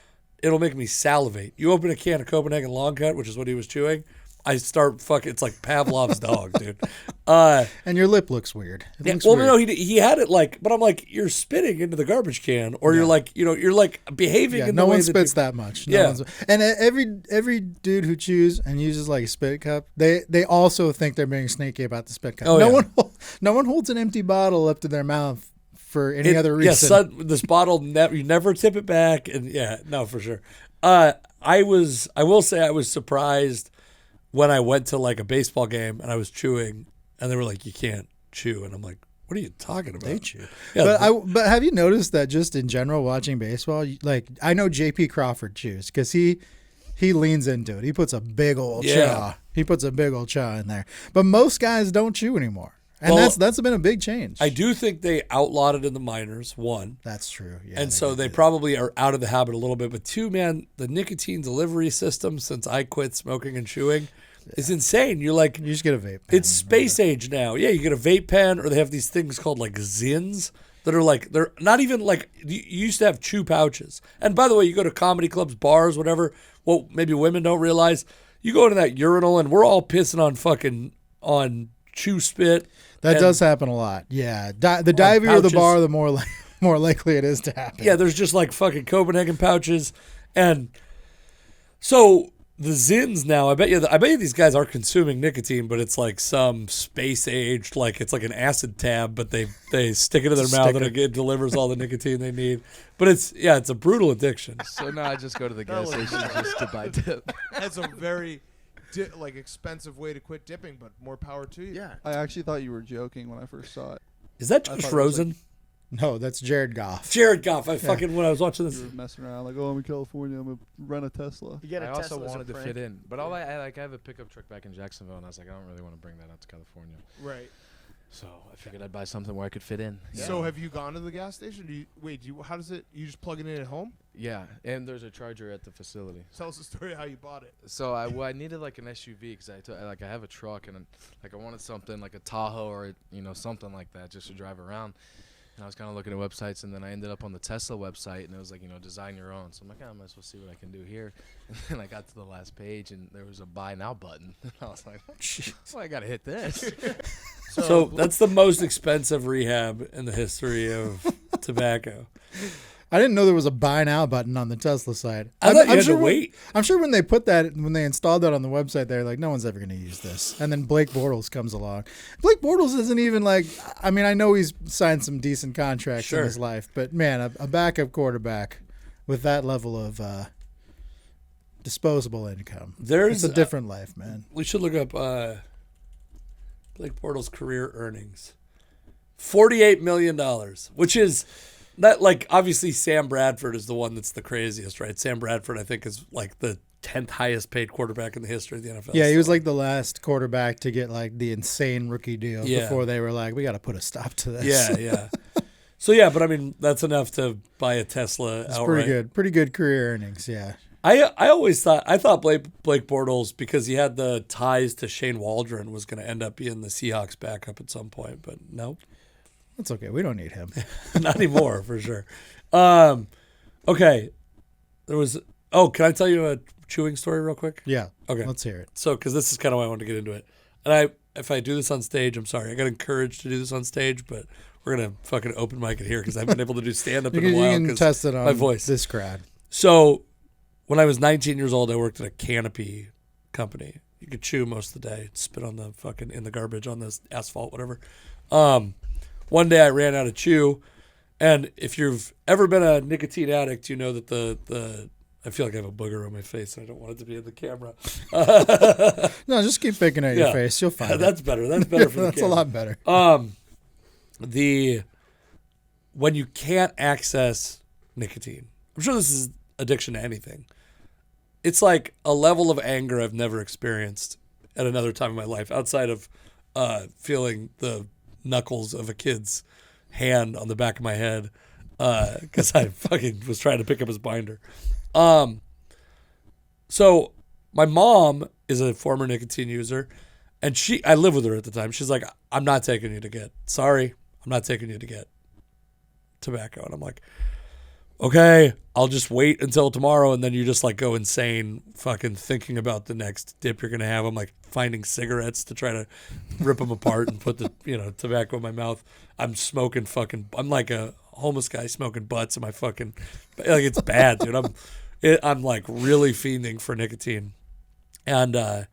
it'll make me salivate. You open a can of Copenhagen Long Cut, which is what he was chewing, I start fucking. It's like Pavlov's dog, dude. And your lip looks weird. Weird. No, he had it like, but I'm like, you're spitting into the garbage can, or you're like, you're like behaving. In no the way one spits that much. And every dude who chews and uses like a spit cup, they also think they're being sneaky about the spit cup. No one holds an empty bottle up to their mouth for any other reason. Yeah, this bottle you never tip it back, and for sure. I will say I was surprised when I went to like a baseball game and I was chewing, and they were like, "You can't chew," and I'm like, "What are you talking about?" They chew. Yeah, but have you noticed that just in general watching baseball, like I know J.P. Crawford chews because he leans into it. He puts a big old chaw. He puts a big old chaw in there. But most guys don't chew anymore. And that's been a big change. I do think they outlawed it in the minors, one. That's true. Yeah, and so they probably are out of the habit a little bit. But two, man, the nicotine delivery system since I quit smoking and chewing is insane. You just get a vape pen. It's space age now. Yeah, you get a vape pen, or they have these things called like Zins that are like, they're not even like, you used to have chew pouches. And by the way, you go to comedy clubs, bars, whatever, well, maybe women don't realize, you go into that urinal and we're all pissing on chew spit. That does happen a lot. Yeah. The divier the bar, the more likely it is to happen. Yeah, there's just like fucking Copenhagen pouches. And so the Zins now, I bet you these guys are consuming nicotine, but it's like some space aged, like it's like an acid tab, but they stick it in their mouth and it delivers all the nicotine they need. But it's a brutal addiction. So now I just go to the gas station just to buy dip. That's a very expensive way to quit dipping, but more power to you. Yeah. I actually thought you were joking when I first saw it. Is that Josh Rosen? No, that's Jared Goff. Jared Goff. When I was watching this, you were messing around like, I'm in California, I'm gonna rent a Tesla. I also wanted to fit in, but I have a pickup truck back in Jacksonville, and I was like, I don't really want to bring that out to California. Right. So I figured I'd buy something where I could fit in. Yeah. So have you gone to the gas station? How does it? You just plug it in at home? Yeah, and there's a charger at the facility. Tell us the story of how you bought it. So I needed like an SUV because I have a truck and I wanted something like a Tahoe or something like that just to drive around. And I was kind of looking at websites, and then I ended up on the Tesla website, and it was like, design your own. So I'm like, I might as well see what I can do here. And then I got to the last page, and there was a buy now button. And I was like, well, I got to hit this. So that's the most expensive rehab in the history of tobacco. I didn't know there was a buy now button on the Tesla side. I thought you had to wait. I'm sure when they installed that on the website, they're like, no one's ever going to use this. And then Blake Bortles comes along. Blake Bortles isn't even I know he's signed some decent contracts in his life, but man, a backup quarterback with that level of disposable income. It's a different life, man. We should look up Blake Bortles' career earnings. $48 million, which is... That obviously Sam Bradford is the one that's the craziest, right? Sam Bradford, I think, is the 10th highest paid quarterback in the history of the NFL. Yeah, he was the last quarterback to get the insane rookie deal before they were like, we got to put a stop to this. Yeah. So but I mean, that's enough to buy a Tesla outright. Pretty good career earnings. Yeah. I thought Blake Bortles, because he had the ties to Shane Waldron, was going to end up being the Seahawks backup at some point, but no. That's okay. We don't need him. Not anymore, for sure. Okay. There was... Oh, can I tell you a chewing story real quick? Yeah. Okay. Let's hear it. So, because this is kind of why I wanted to get into it. And if I do this on stage, I'm sorry. I got encouraged to do this on stage, but we're going to fucking open mic it here because I haven't been able to do stand-up in a while. You can test it on my voice. This crowd. So, when I was 19 years old, I worked at a canopy company. You could chew most of the day, spit on the fucking in the garbage on the asphalt, whatever. One day I ran out of chew, and if you've ever been a nicotine addict, you know that I feel like I have a booger on my face, and I don't want it to be in the camera. No, just keep picking at your face. You'll find it. That's better. That's better for the That's camera. a lot better. When you can't access nicotine, I'm sure this is addiction to anything. It's like a level of anger I've never experienced at another time in my life, outside of feeling the knuckles of a kid's hand on the back of my head because I fucking was trying to pick up his binder. So my mom is a former nicotine user, and I lived with her at the time. She's like, I'm not taking you to get tobacco. And I'm like, okay, I'll just wait until tomorrow, and then you just go insane fucking thinking about the next dip you're going to have. I'm finding cigarettes to try to rip them apart and put the tobacco in my mouth. I'm smoking I'm like a homeless guy smoking butts in my fucking, it's bad, dude. I'm really fiending for nicotine. And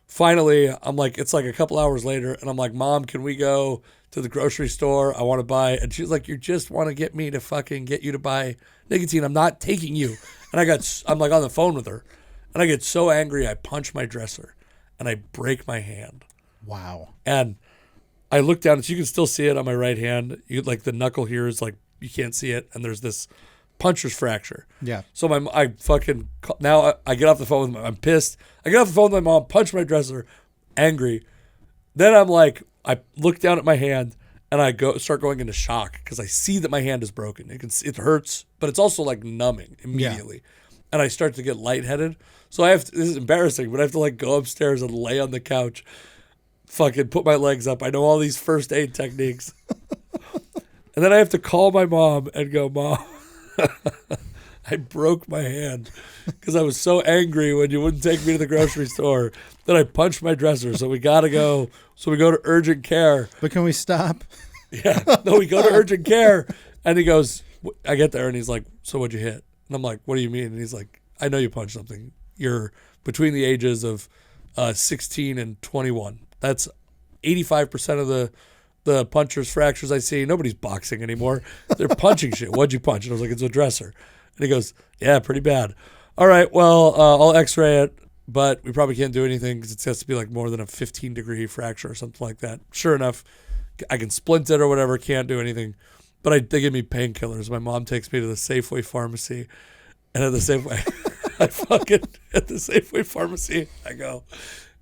finally, I'm it's a couple hours later, and I'm like, Mom, can we go to the grocery store? I want to buy. And she's like, you just want to get me to fucking get you to buy nicotine. I'm not taking you. And I'm on the phone with her, and I get so angry, I punch my dresser, and I break my hand. Wow. And I look down, and you can still see it on my right hand. The knuckle here is you can't see it, and there's this puncher's fracture. Yeah. So I get off the phone with I'm pissed. I get off the phone with my mom, punch my dresser, angry. Then I'm I look down at my hand, and I start going into shock because I see that my hand is broken. It hurts, but it's also numbing immediately. Yeah. And I start to get lightheaded. So this is embarrassing, but I have to go upstairs and lay on the couch, fucking put my legs up. I know all these first aid techniques. And then I have to call my mom and go, Mom, I broke my hand because I was so angry when you wouldn't take me to the grocery store that I punched my dresser. So we got to go. So we go to urgent care. But can we stop? Yeah. No, we go to urgent care. And he goes, I get there and he's like, so what'd you hit? And I'm like, what do you mean? And he's like, I know you punched something. You're between the ages of 16 and 21. That's 85% of the puncher's fractures I see. Nobody's boxing anymore. They're punching shit. What'd you punch? And I was like, it's a dresser. And he goes, yeah, pretty bad. All right, well, I'll x-ray it, but we probably can't do anything because it has to be like more than a 15-degree fracture or something like that. Sure enough, I can splint it or whatever, can't do anything. But they give me painkillers. My mom takes me to the Safeway pharmacy. And at the Safeway, at the Safeway pharmacy, I go,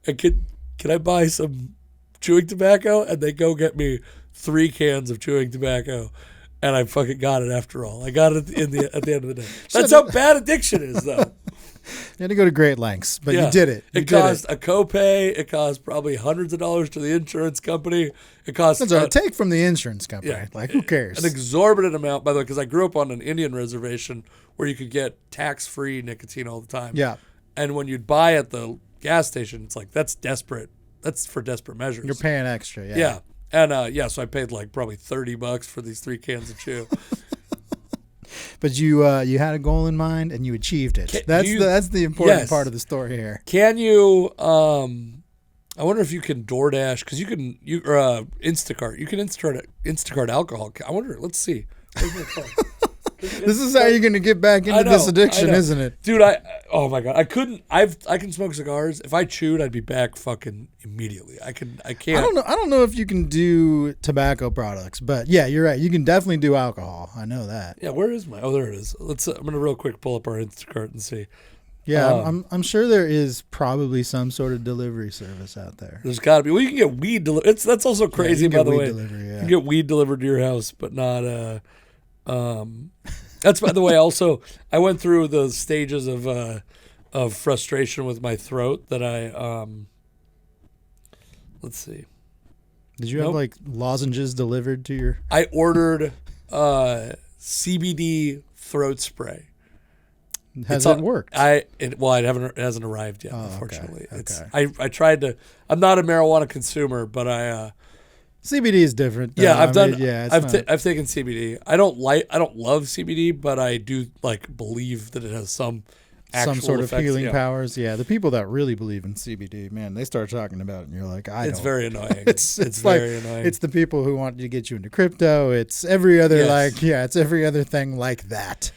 can I buy some chewing tobacco? And they go get me 3 cans of chewing tobacco. And I fucking got it after all. I got it at the end of the day. That's how bad addiction is, though. You had to go to great lengths, but you did it. It cost a copay. It cost probably hundreds of dollars to the insurance company. It cost. That's what I take from the insurance company. Yeah, like, who cares? An exorbitant amount, by the way, because I grew up on an Indian reservation where you could get tax-free nicotine all the time. Yeah. And when you'd buy at the gas station, it's like, that's desperate. That's for desperate measures. You're paying extra, yeah. Yeah. And, so I paid like probably $30 for these 3 cans of chew. But you had a goal in mind and you achieved it. That's the important part of the story here. Can you? I wonder if you can DoorDash because you Instacart. You can Instacart alcohol. I wonder. Let's see. This is how you're going to get back into this addiction, isn't it? Dude, oh my God. I can smoke cigars. If I chewed, I'd be back fucking immediately. I can't. I don't know if you can do tobacco products, but yeah, you're right. You can definitely do alcohol. I know that. Yeah, where is my? Oh, there it is. I'm going to real quick pull up our Instacart and see. Yeah, I'm sure there is probably some sort of delivery service out there. There's got to be. Well, you can get weed delivered. That's also crazy, by the way. You can get weed delivered to your house, but not that's, by the way, also I went through the stages of frustration with my throat that I let's see. Did you have like lozenges delivered to your? I ordered CBD throat spray. Has it worked? It hasn't arrived yet, unfortunately. Okay. I tried to. I'm not a marijuana consumer, but CBD is different. Yeah, I've taken CBD. I don't love CBD, but I do believe that it has some sort of healing yeah. powers. Yeah, the people that really believe in CBD, man, they start talking about it, and you're like, It's very annoying. It's very annoying. It's the people who want to get you into crypto. It's every other it's every other thing like that.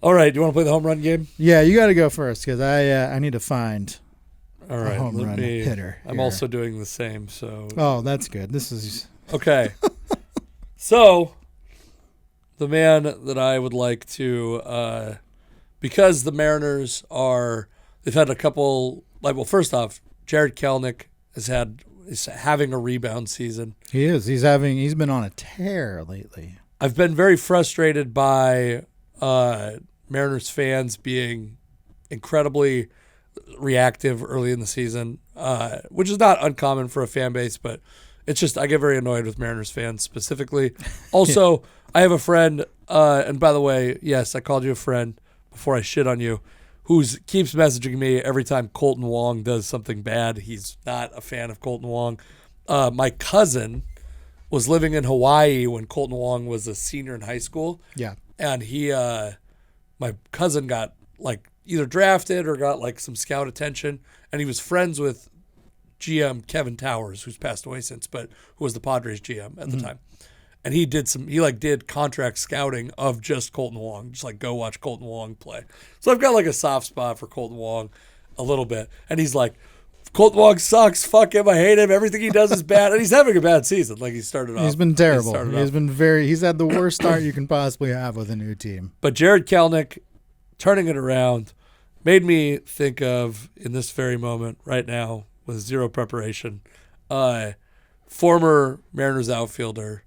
All right, do you want to play the home run game? Yeah, you got to go first because I need to find. All right, home run hitter. I'm also doing the same. So. Oh, that's good. This is okay. So, the man that I would like to, because the Mariners they've had a couple. First off, Jared Kelenic is having a rebound season. He is. He's been on a tear lately. I've been very frustrated by Mariners fans being incredibly reactive early in the season, which is not uncommon for a fan base, but it's just I get very annoyed with Mariners fans specifically. Also, I have a friend, and by the way, yes, I called you a friend before I shit on you, who keeps messaging me every time Colton Wong does something bad. He's not a fan of Colton Wong. My cousin was living in Hawaii when Colton Wong was a senior in high school. Yeah. And my cousin got either drafted or got some scout attention, and he was friends with GM Kevin Towers, who's passed away since, but who was the Padres GM at the time. And he did contract scouting of just Colton Wong, just go watch Colton Wong play. So I've got a soft spot for Colton Wong a little bit. And he's like, Colton Wong sucks, fuck him, I hate him, everything he does is bad. And he's having a bad season. He started off. He's been terrible. He's had the worst start you can possibly have with a new team. But Jared Kelenic turning it around made me think of, in this very moment right now, with zero preparation, former Mariners outfielder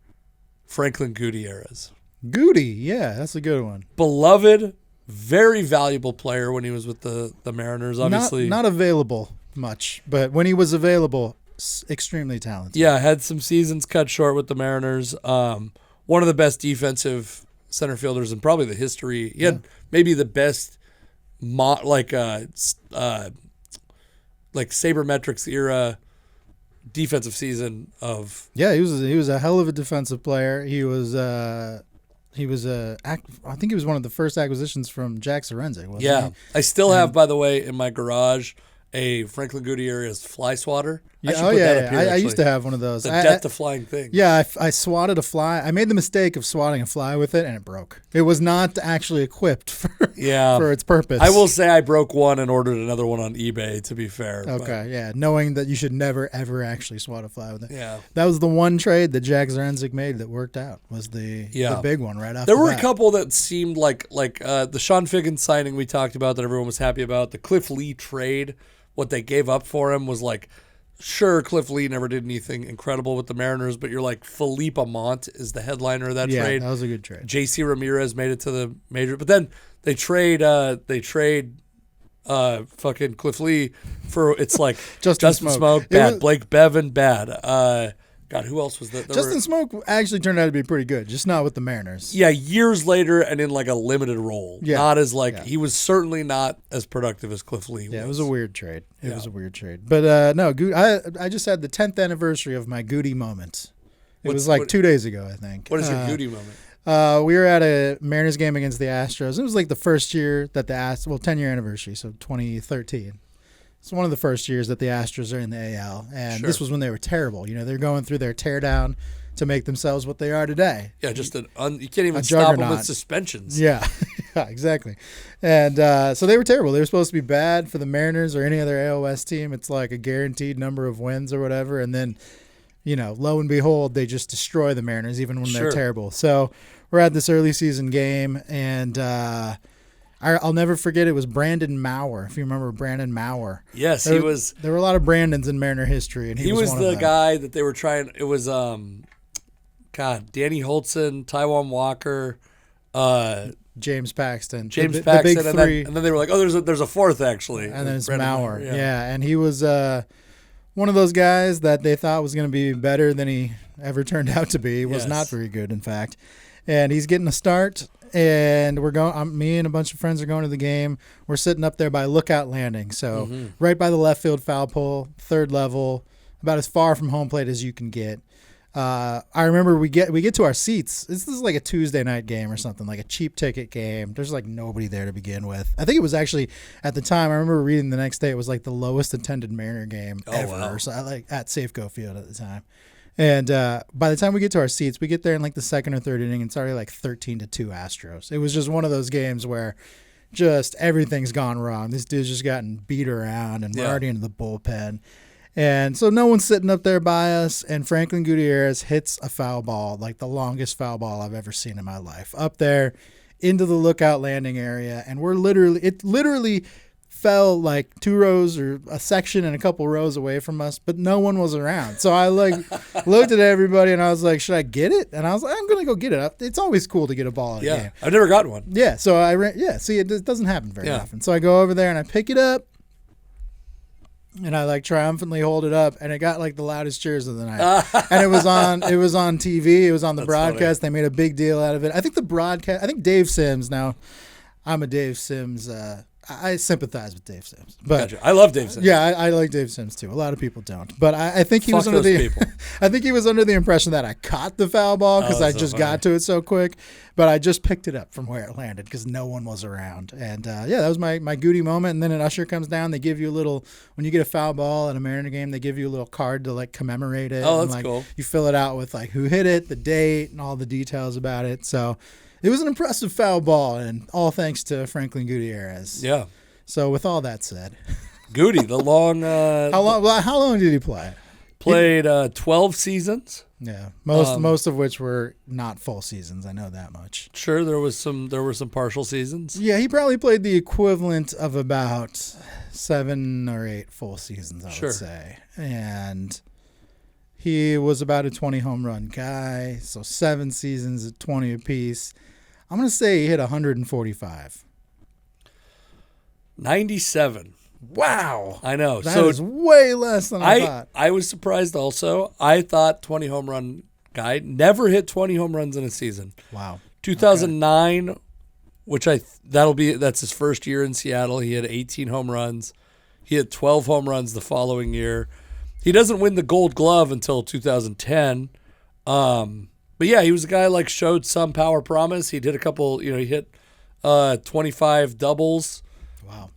Franklin Gutierrez. Goody, yeah, that's a good one. Beloved, very valuable player when he was with the Mariners, obviously. Not available much, but when he was available, extremely talented. Yeah, had some seasons cut short with the Mariners. One of the best defensive center fielders in probably the history. He had maybe the best sabermetrics era defensive season of. Yeah, he was a hell of a defensive player. He was He was I think he was one of the first acquisitions from Jack Sorensen, wasn't Yeah. he? I still have, by the way, in my garage, a Franklin Yeah, Gutierrez fly swatter. I used to have one of those. The death defying thing. Yeah, I swatted a fly. I made the mistake of swatting a fly with it, and it broke. It was not actually equipped for its purpose. I will say I broke one and ordered another one on eBay, to be fair. Okay, yeah, knowing that you should never, ever actually swat a fly with it. Yeah. That was the one trade that Jack Zarenzik made that worked out, was the big one right off There the were bat. a couple that seemed like the Sean Figgins signing we talked about that everyone was happy about. The Cliff Lee trade, what they gave up for him was like, sure, Cliff Lee never did anything incredible with the Mariners, but you're like, Philippe Amont is the headliner of that trade. Yeah, that was a good trade. JC Ramirez made it to the major, but then they trade fucking Cliff Lee for, it's like Justin Smoke, bad. Blake Bevan, bad. God, who else was that? Justin Smoke actually turned out to be pretty good, just not with the Mariners. Yeah, years later and in like a limited role. Yeah. Not as he was certainly not as productive as Cliff Lee was. Yeah, it was a weird trade. It was a weird trade. But no, I just had the 10th anniversary of my Goody moment. It was 2 days ago, I think. What is your Goody moment? We were at a Mariners game against the Astros. It was like the first year that 10-year anniversary, so 2013. It's one of the first years that the Astros are in the AL, and this was when they were terrible. You know, they're going through their teardown to make themselves what they are today. Yeah, just you can't even stop them with suspensions. Yeah, yeah, exactly. And so they were terrible. They were supposed to be bad for the Mariners or any other AL West team. It's like a guaranteed number of wins or whatever, and then, lo and behold, they just destroy the Mariners even when they're terrible. So we're at this early season game, and I'll never forget, it was Brandon Maurer, if you remember Brandon Maurer. Yes, he was. There were a lot of Brandons in Mariner history, and he was one the of them. guy that they were trying. It was, Danny Holtzen, Taijuan Walker, James Paxton. The big three. And then they were like, oh, there's a fourth, actually. And then it's Brandon Maurer. Maurer, Yeah, and he was one of those guys that they thought was going to be better than he ever turned out to be. He was not very good, in fact. And he's getting a start. And we're going. Me and a bunch of friends are going to the game. We're sitting up there by Lookout Landing, so right by the left field foul pole, third level, about as far from home plate as you can get. I remember we get to our seats. This is like a Tuesday night game or something, like a cheap ticket game. There's like nobody there to begin with. I think it was actually at the time. I remember reading the next day it was like the lowest attended Mariner game ever. Wow. So at Safeco Field at the time. And by the time we get to our seats, we get there in like the second or third inning, and it's already like 13-2 Astros. It was just one of those games where just everything's gone wrong. This dude's just gotten beat around, and we're already into the bullpen. And so no one's sitting up there by us, and Franklin Gutierrez hits a foul ball, like the longest foul ball I've ever seen in my life, up there into the Lookout Landing area. And it literally fell like 2 rows or a section and a couple rows away from us, but no one was around. So I looked at everybody and I was like, should I get it? And I was like, I'm going to go get it. It's always cool to get a ball in a game. I've never gotten one. Yeah. So I ran. Yeah. See, it doesn't happen very often. So I go over there and I pick it up and I like triumphantly hold it up, and it got like the loudest cheers of the night. And it was on TV. It was on the broadcast. Funny. They made a big deal out of it. I think Dave Sims, now I'm a Dave Sims, I sympathize with Dave Sims, but gotcha. I love Dave Sims. Yeah, I like Dave Sims too. A lot of people don't, but I think he was under the impression that I caught the foul ball because I just got to it so quick. But I just picked it up from where it landed because no one was around, and that was my Goody moment. And then an usher comes down. They give you a little, when you get a foul ball at a Mariner game, they give you a little card to like commemorate it. Oh, that's and, cool. You fill it out with like who hit it, the date, and all the details about it. So it was an impressive foul ball, and all thanks to Franklin Gutierrez. Yeah. So with all that said, Goody, the long. How long did he play? Played 12 seasons. Yeah, most of which were not full seasons. I know that much. Sure, there were some partial seasons. Yeah, he probably played the equivalent of about 7 or 8 full seasons, I would say. And he was about a 20 home run guy, so 7 seasons at 20 apiece. I'm gonna say he hit 145. 97. Wow. I know. That is way less than I thought. I was surprised also. I thought 20 home run guy never hit 20 home runs in a season. Wow. 2009, which that's his first year in Seattle. He had 18 home runs. He had 12 home runs the following year. He doesn't win the Gold Glove until 2010. But yeah, he was a guy like showed some power promise. He did a couple, he hit 25 doubles. Wow.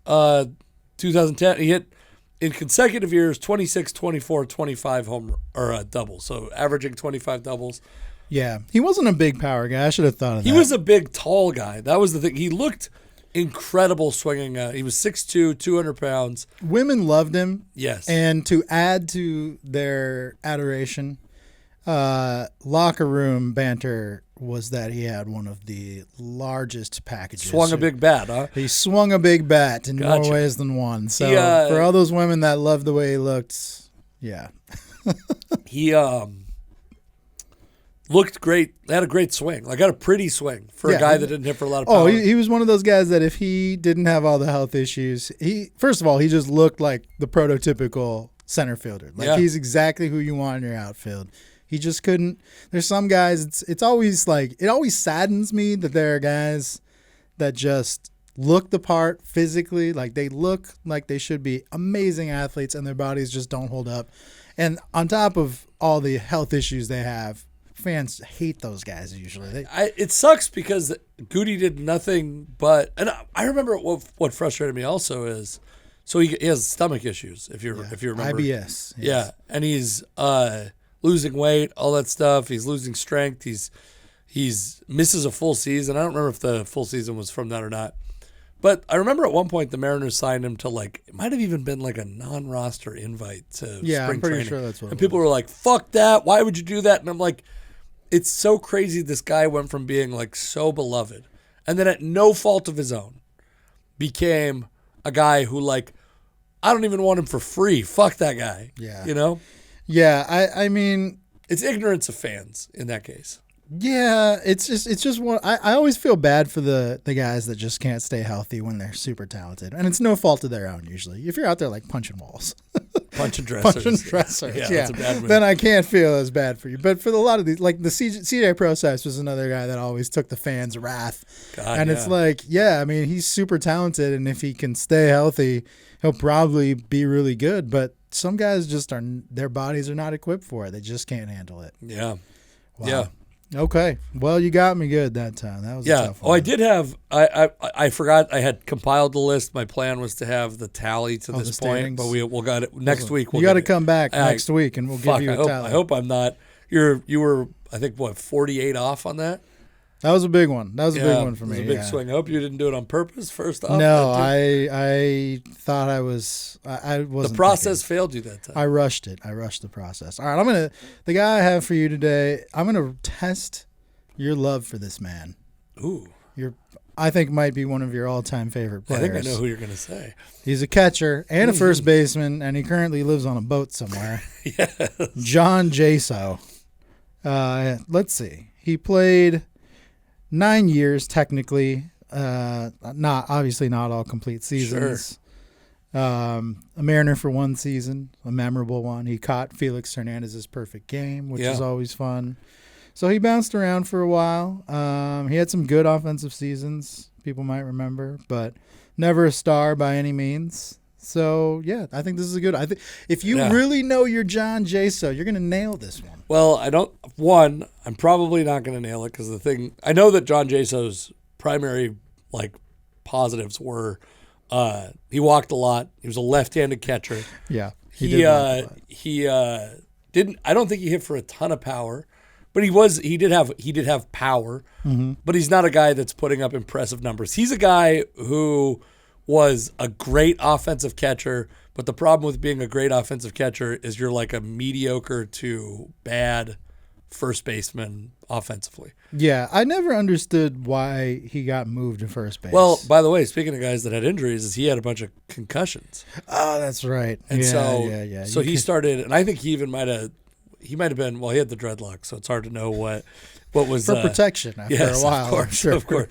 2010, he hit in consecutive years 26, 24, 25 doubles. So averaging 25 doubles. Yeah, he wasn't a big power guy. I should have thought of that. He was a big, tall guy. That was the thing. He looked incredible swinging. He was 6'2", 200 pounds. Women loved him. Yes. And to add to their adoration, locker room banter was that he had one of the largest packages. Swung a big bat, huh? He swung a big bat in more ways than one. So for all those women that loved the way he looked, yeah. He looked great. Had a great swing. Like, had a pretty swing for a guy that didn't hit for a lot of power. Oh, he was one of those guys that if he didn't have all the health issues, first of all, he just looked like the prototypical center fielder. Like, he's exactly who you want in your outfield. He just couldn't. There's some guys, it's always like, it always saddens me that there are guys that just look the part physically. Like, they look like they should be amazing athletes and their bodies just don't hold up. And on top of all the health issues they have, fans hate those guys usually. It sucks because Goody did nothing but, and I remember what frustrated me also is, so he has stomach issues, if you remember. IBS. Yes. Yeah, and he's losing weight, all that stuff. He's losing strength. He's misses a full season. I don't remember if the full season was from that or not. But I remember at one point the Mariners signed him to, like, it might have even been like a non-roster invite to spring training. I'm pretty sure that's what and people were like, fuck that. Why would you do that? And I'm like, it's so crazy this guy went from being, like, so beloved and then at no fault of his own became a guy who, like, I don't even want him for free. Fuck that guy. Yeah. You know? Yeah, I mean, it's ignorance of fans in that case. Yeah, it's just one. I always feel bad for the guys that just can't stay healthy when they're super talented, and it's no fault of their own usually. If you're out there like punching walls, punching dressers, yeah, that's a bad move. Then I can't feel as bad for you. But for a lot of these, like the CJ Process was another guy that always took the fans' wrath, it's like, yeah, I mean, he's super talented, and if he can stay healthy, he'll probably be really good. But some guys just their bodies are not equipped for it. They just can't handle it. Yeah, wow. Yeah. Okay. Well, you got me good that time. That was a tough one. Oh, I did have I forgot I had compiled the list. My plan was to have the tally to this point, but we'll got it next week. You got to come back next week and we'll give you a tally. I hope I'm not. You were I think 48 off on that? That was a big one. That was a big one for me. It was a big swing. I hope you didn't do it on purpose first off. No, I thought I was. I wasn't. The process failed you that time. I rushed it. I rushed the process. All right, the guy I have for you today, I'm gonna test your love for this man. Ooh. I think might be one of your all-time favorite players. I think I know who you're gonna say. He's a catcher and a first baseman, and he currently lives on a boat somewhere. Yes. John Jaso. Let's see. He played 9 years technically, obviously not all complete seasons. Sure. A Mariner for one season, a memorable one. He caught Felix Hernandez's perfect game, which is always fun. So he bounced around for a while. He had some good offensive seasons, people might remember, but never a star by any means. So yeah, I think this is I think if you really know your John Jaso, you're gonna nail this one. Well, I'm probably not gonna nail it because I know that John Jaso's primary positives were he walked a lot. He was a left-handed catcher. Yeah, he didn't. I don't think he hit for a ton of power, but he did have power. Mm-hmm. But he's not a guy that's putting up impressive numbers. He's a guy who was a great offensive catcher, but the problem with being a great offensive catcher is you're like a mediocre to bad first baseman offensively. Yeah, I never understood why he got moved to first base. Well, by the way, speaking of guys that had injuries, is he had a bunch of concussions. Oh, that's right. And so he started, and I think he might have been, well, he had the dreadlocks, so it's hard to know what was for protection after a while. Of course, of course.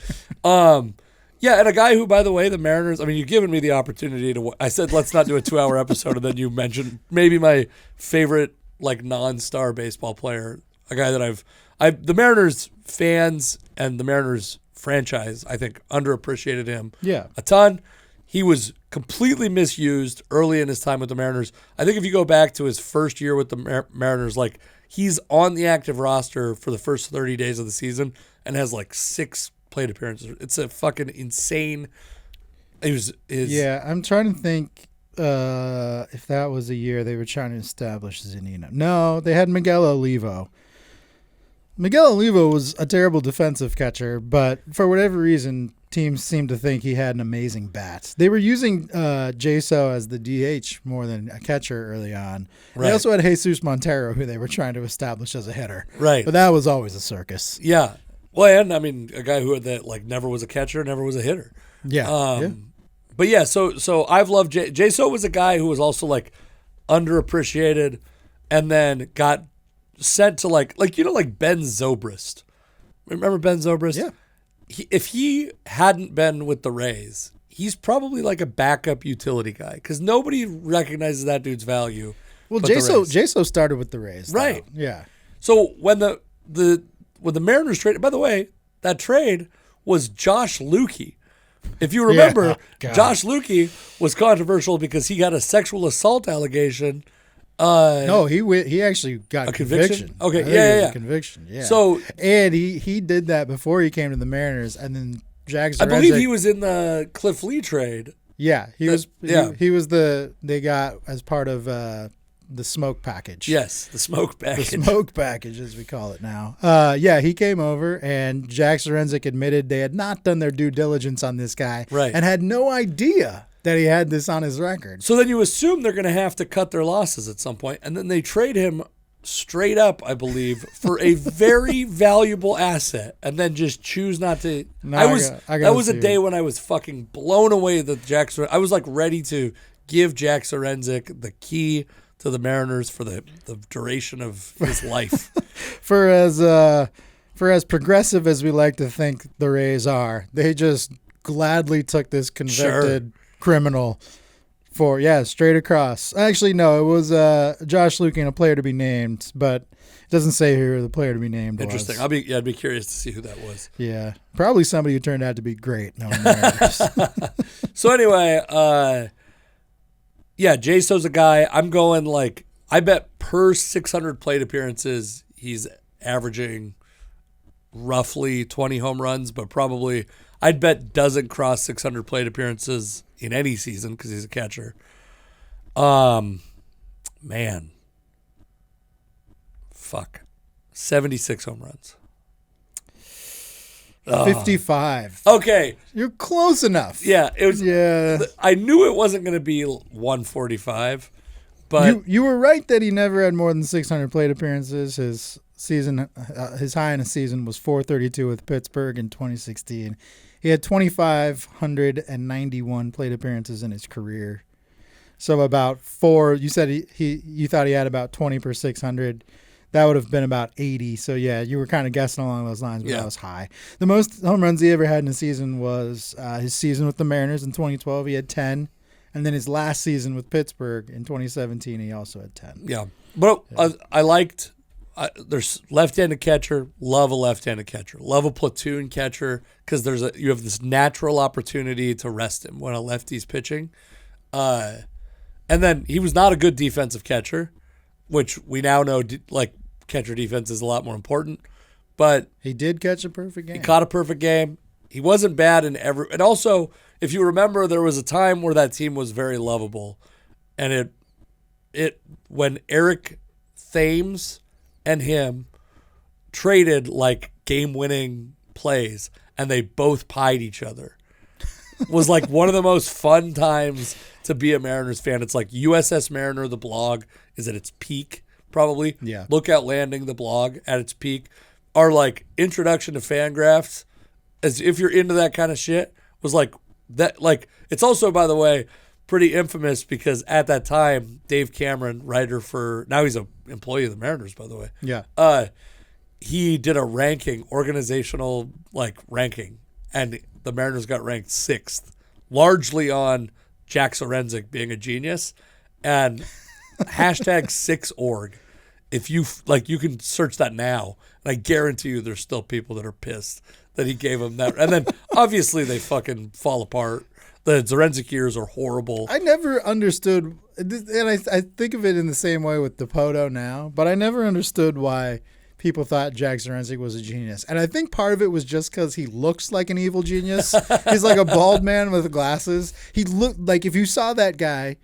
Yeah, and a guy who, by the way, the Mariners, I mean, you've given me the opportunity to, I said, let's not do a 2-hour episode, and then you mentioned maybe my favorite, non-star baseball player, a guy that the Mariners fans and the Mariners franchise, I think, underappreciated him a ton. he was completely misused early in his time with the Mariners. I think if you go back to his first year with the Mariners, like he's on the active roster for the first 30 days of the season and has like 6 plate appearances. It's a fucking insane. I'm trying to think if that was a year they were trying to establish Zunino. No, they had Miguel Olivo. Miguel Olivo was a terrible defensive catcher, but for whatever reason, teams seemed to think he had an amazing bat. They were using Jaso as the DH more than a catcher early on. Right. They also had Jesus Montero, who they were trying to establish as a hitter. Right. But that was always a circus. Yeah. Well, and I mean, a guy who never was a catcher, never was a hitter. Yeah. But yeah, so I've loved Jaso was a guy who was also like underappreciated, and then got sent to like Ben Zobrist. Remember Ben Zobrist? Yeah. If he hadn't been with the Rays, he's probably like a backup utility guy because nobody recognizes that dude's value. Well, Jaso started with the Rays, right? Though. Yeah. So when the Mariners traded, by the way, that trade was Josh Lukey. If you remember, Josh Lukey was controversial because he got a sexual assault allegation. No, he actually got a conviction. Okay, yeah. Conviction, yeah. So and he did that before he came to the Mariners, and then Jack Zarenzik, I believe he was in the Cliff Lee trade. Yeah, he was. They got as part of the smoke package. Yes, the smoke package. The smoke package, as we call it now. He came over, and Jack Zarenzik admitted they had not done their due diligence on this guy, right, and had no idea that he had this on his record. So then you assume they're going to have to cut their losses at some point, and then they trade him straight up, I believe, for a very valuable asset, and then just choose not to. That was a day when I was fucking blown away that Jack. I was like ready to give Jack Zarenzik the key to the Mariners for the duration of his life. For as progressive as we like to think the Rays are, they just gladly took this convicted criminal for straight across. Actually, no, it was Josh Lukey and a player to be named, but it doesn't say who the player to be named. Interesting. Was. I'd be curious to see who that was. Yeah, probably somebody who turned out to be great. No one So anyway, Jaso's a guy. I'm going I bet per 600 plate appearances, he's averaging roughly 20 home runs, but probably I'd bet doesn't cross 600 plate appearances in any season because he's a catcher. Man. Fuck. 76 home runs. 55. Okay. You're close enough. Yeah. It was. Yeah. I knew it wasn't going to be 145, but you were right that he never had more than 600 plate appearances. His high in a season was 432 with Pittsburgh in 2016. He had 2,591 plate appearances in his career. So about 4. You said you thought he had about 20 per 600. That would have been about 80. So yeah, you were kind of guessing along those lines, but that was high. The most home runs he ever had in a season was his season with the Mariners in 2012. He had 10, and then his last season with Pittsburgh in 2017, he also had 10. Yeah, but I liked. There's left-handed catcher. Love a left-handed catcher. Love a platoon catcher because you have this natural opportunity to rest him when a lefty's pitching. And then he was not a good defensive catcher, which we now know catcher defense is a lot more important. But he did catch a perfect game. He caught a perfect game. He wasn't bad in every. And also, if you remember, there was a time where that team was very lovable, and when Eric Thames and him traded game-winning plays, and they both pied each other. Was one of the most fun times to be a Mariners fan. It's like USS Mariner, the blog, is at its peak, probably. Yeah. Lookout Landing, the blog, at its peak. Our introduction to Fangraphs, as if you're into that kind of shit, was that. It's also, by the way, pretty infamous because at that time, Dave Cameron, writer for, now he's an employee of the Mariners, by the way. Yeah. He did a organizational ranking, and the Mariners got ranked 6th, largely on Jack Zarenzik being a genius, and hashtag 6org. If you you can search that now, and I guarantee you there's still people that are pissed that he gave him that. And then obviously they fucking fall apart The Zarenzik years are horrible. I never understood, and I think of it in the same way with Dipoto now, but I never understood why people thought Jack Zarenzik was a genius. And I think part of it was just because he looks like an evil genius. He's like a bald man with glasses. He looked like, if you saw that guy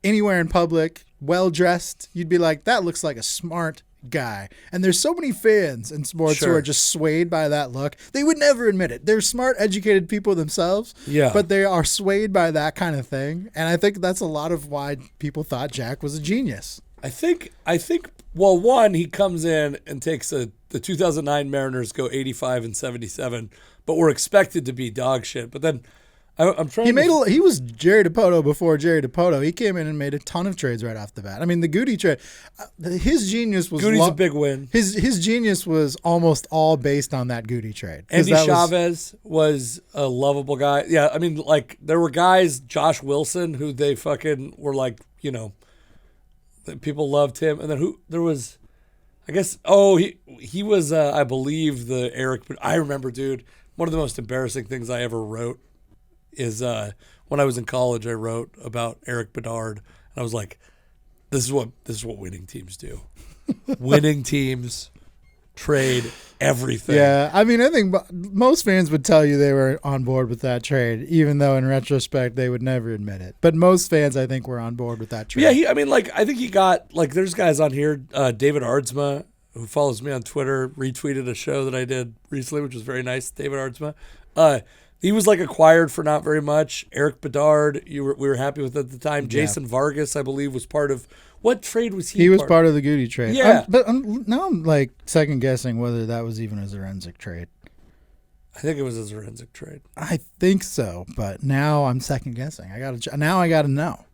anywhere in public, well-dressed, you'd be like, that looks like a smart guy. And there's so many fans in sports who are just swayed by that look. They would never admit it. They're smart, educated people themselves, but they are swayed by that kind of thing. And I think that's a lot of why people thought Jack was a genius. I think. Well, one, he comes in and takes the 2009 Mariners go 85-77, but we're expected to be dog shit. But then I'm trying. He was Jerry Dipoto before Jerry Dipoto. He came in and made a ton of trades right off the bat. I mean, the Goody trade, his genius was Goody's a big win. His genius was almost all based on that Goody trade. Andy Chavez was a lovable guy. Yeah, I mean, like there were guys, Josh Wilson, who they fucking were like, you know, people loved him. And then there was, I guess, he was, I believe the Eric. I remember, dude, one of the most embarrassing things I ever wrote is when I was in college, I wrote about Eric Bedard, and I was like, "This is what winning teams do. Winning teams trade everything." Yeah, I mean, I think most fans would tell you they were on board with that trade, even though in retrospect they would never admit it. But most fans, I think, were on board with that trade. Yeah, I think he got there's guys on here. David Ardsma, who follows me on Twitter, retweeted a show that I did recently, which was very nice. David Ardsma. He was acquired for not very much. Eric Bedard, we were happy with at the time. Jason Vargas, I believe, was part of what trade was he? He was part of the Goody trade. Yeah, but now I'm second guessing whether that was even a Zarenzik trade. I think it was a Zarenzik trade. I think so, but now I'm second guessing. I gotta know.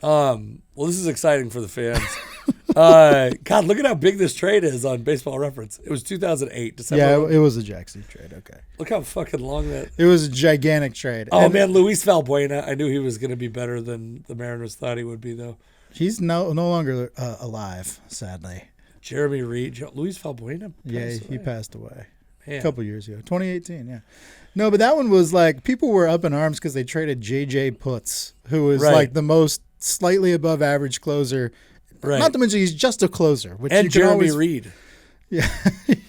Well, this is exciting for the fans. God, look at how big this trade is on Baseball Reference. It was 2008, December. Yeah, it was a Jack Steve trade. Okay. Look how fucking long that. It was a gigantic trade. Oh, man, Luis Valbuena. I knew he was going to be better than the Mariners thought he would be, though. He's no longer alive, sadly. Jeremy Reed. Luis Valbuena? He passed away. Man. A couple years ago. 2018, yeah. No, but that one was people were up in arms because they traded J.J. Putz, who was the most slightly above average closer. Right. Not to mention he's just a closer. Which and Jeremy Reed. Yeah.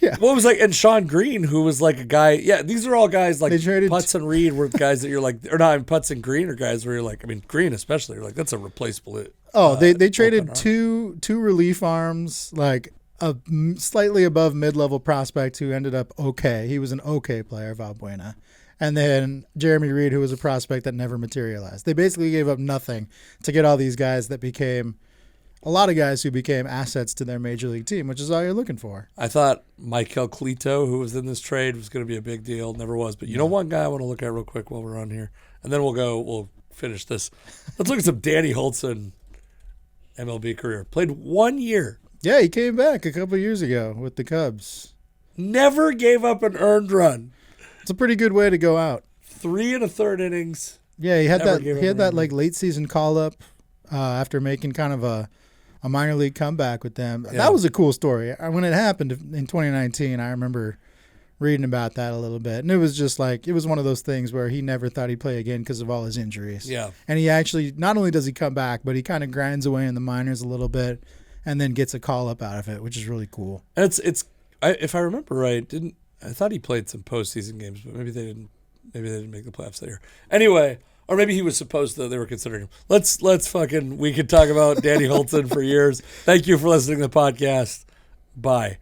Yeah. What was and Sean Green, who was a guy. Yeah, these are all guys they traded Putz and Reed were guys that you're or not, Putz and Green are guys where you're Green especially, you're that's a replaceable. They traded two relief arms, a slightly above mid-level prospect who ended up okay. He was an okay player, Valbuena. And then Jeremy Reed, who was a prospect that never materialized. They basically gave up nothing to get all these guys that became a lot of guys who became assets to their major league team, which is all you're looking for. I thought Michael Cleto, who was in this trade, was going to be a big deal. Never was. But you know one guy I want to look at real quick while we're on here, and then we'll finish this. Let's look at some Danny Hultzen MLB career. Played 1 year. Yeah, he came back a couple years ago with the Cubs. Never gave up an earned run. It's a pretty good way to go out. 3 1/3 innings. Yeah, he had that late season call up after making kind of a minor league comeback with them. Yeah. That was a cool story. When it happened in 2019, I remember reading about that a little bit. And it was just it was one of those things where he never thought he'd play again because of all his injuries. Yeah. And he actually, not only does he come back, but he kind of grinds away in the minors a little bit and then gets a call up out of it, which is really cool. And if I remember right, I thought he played some postseason games, but maybe they didn't make the playoffs that year. Anyway, or maybe he was supposed to. They were considering him. We could talk about Danny Hultzen for years. Thank you for listening to the podcast. Bye.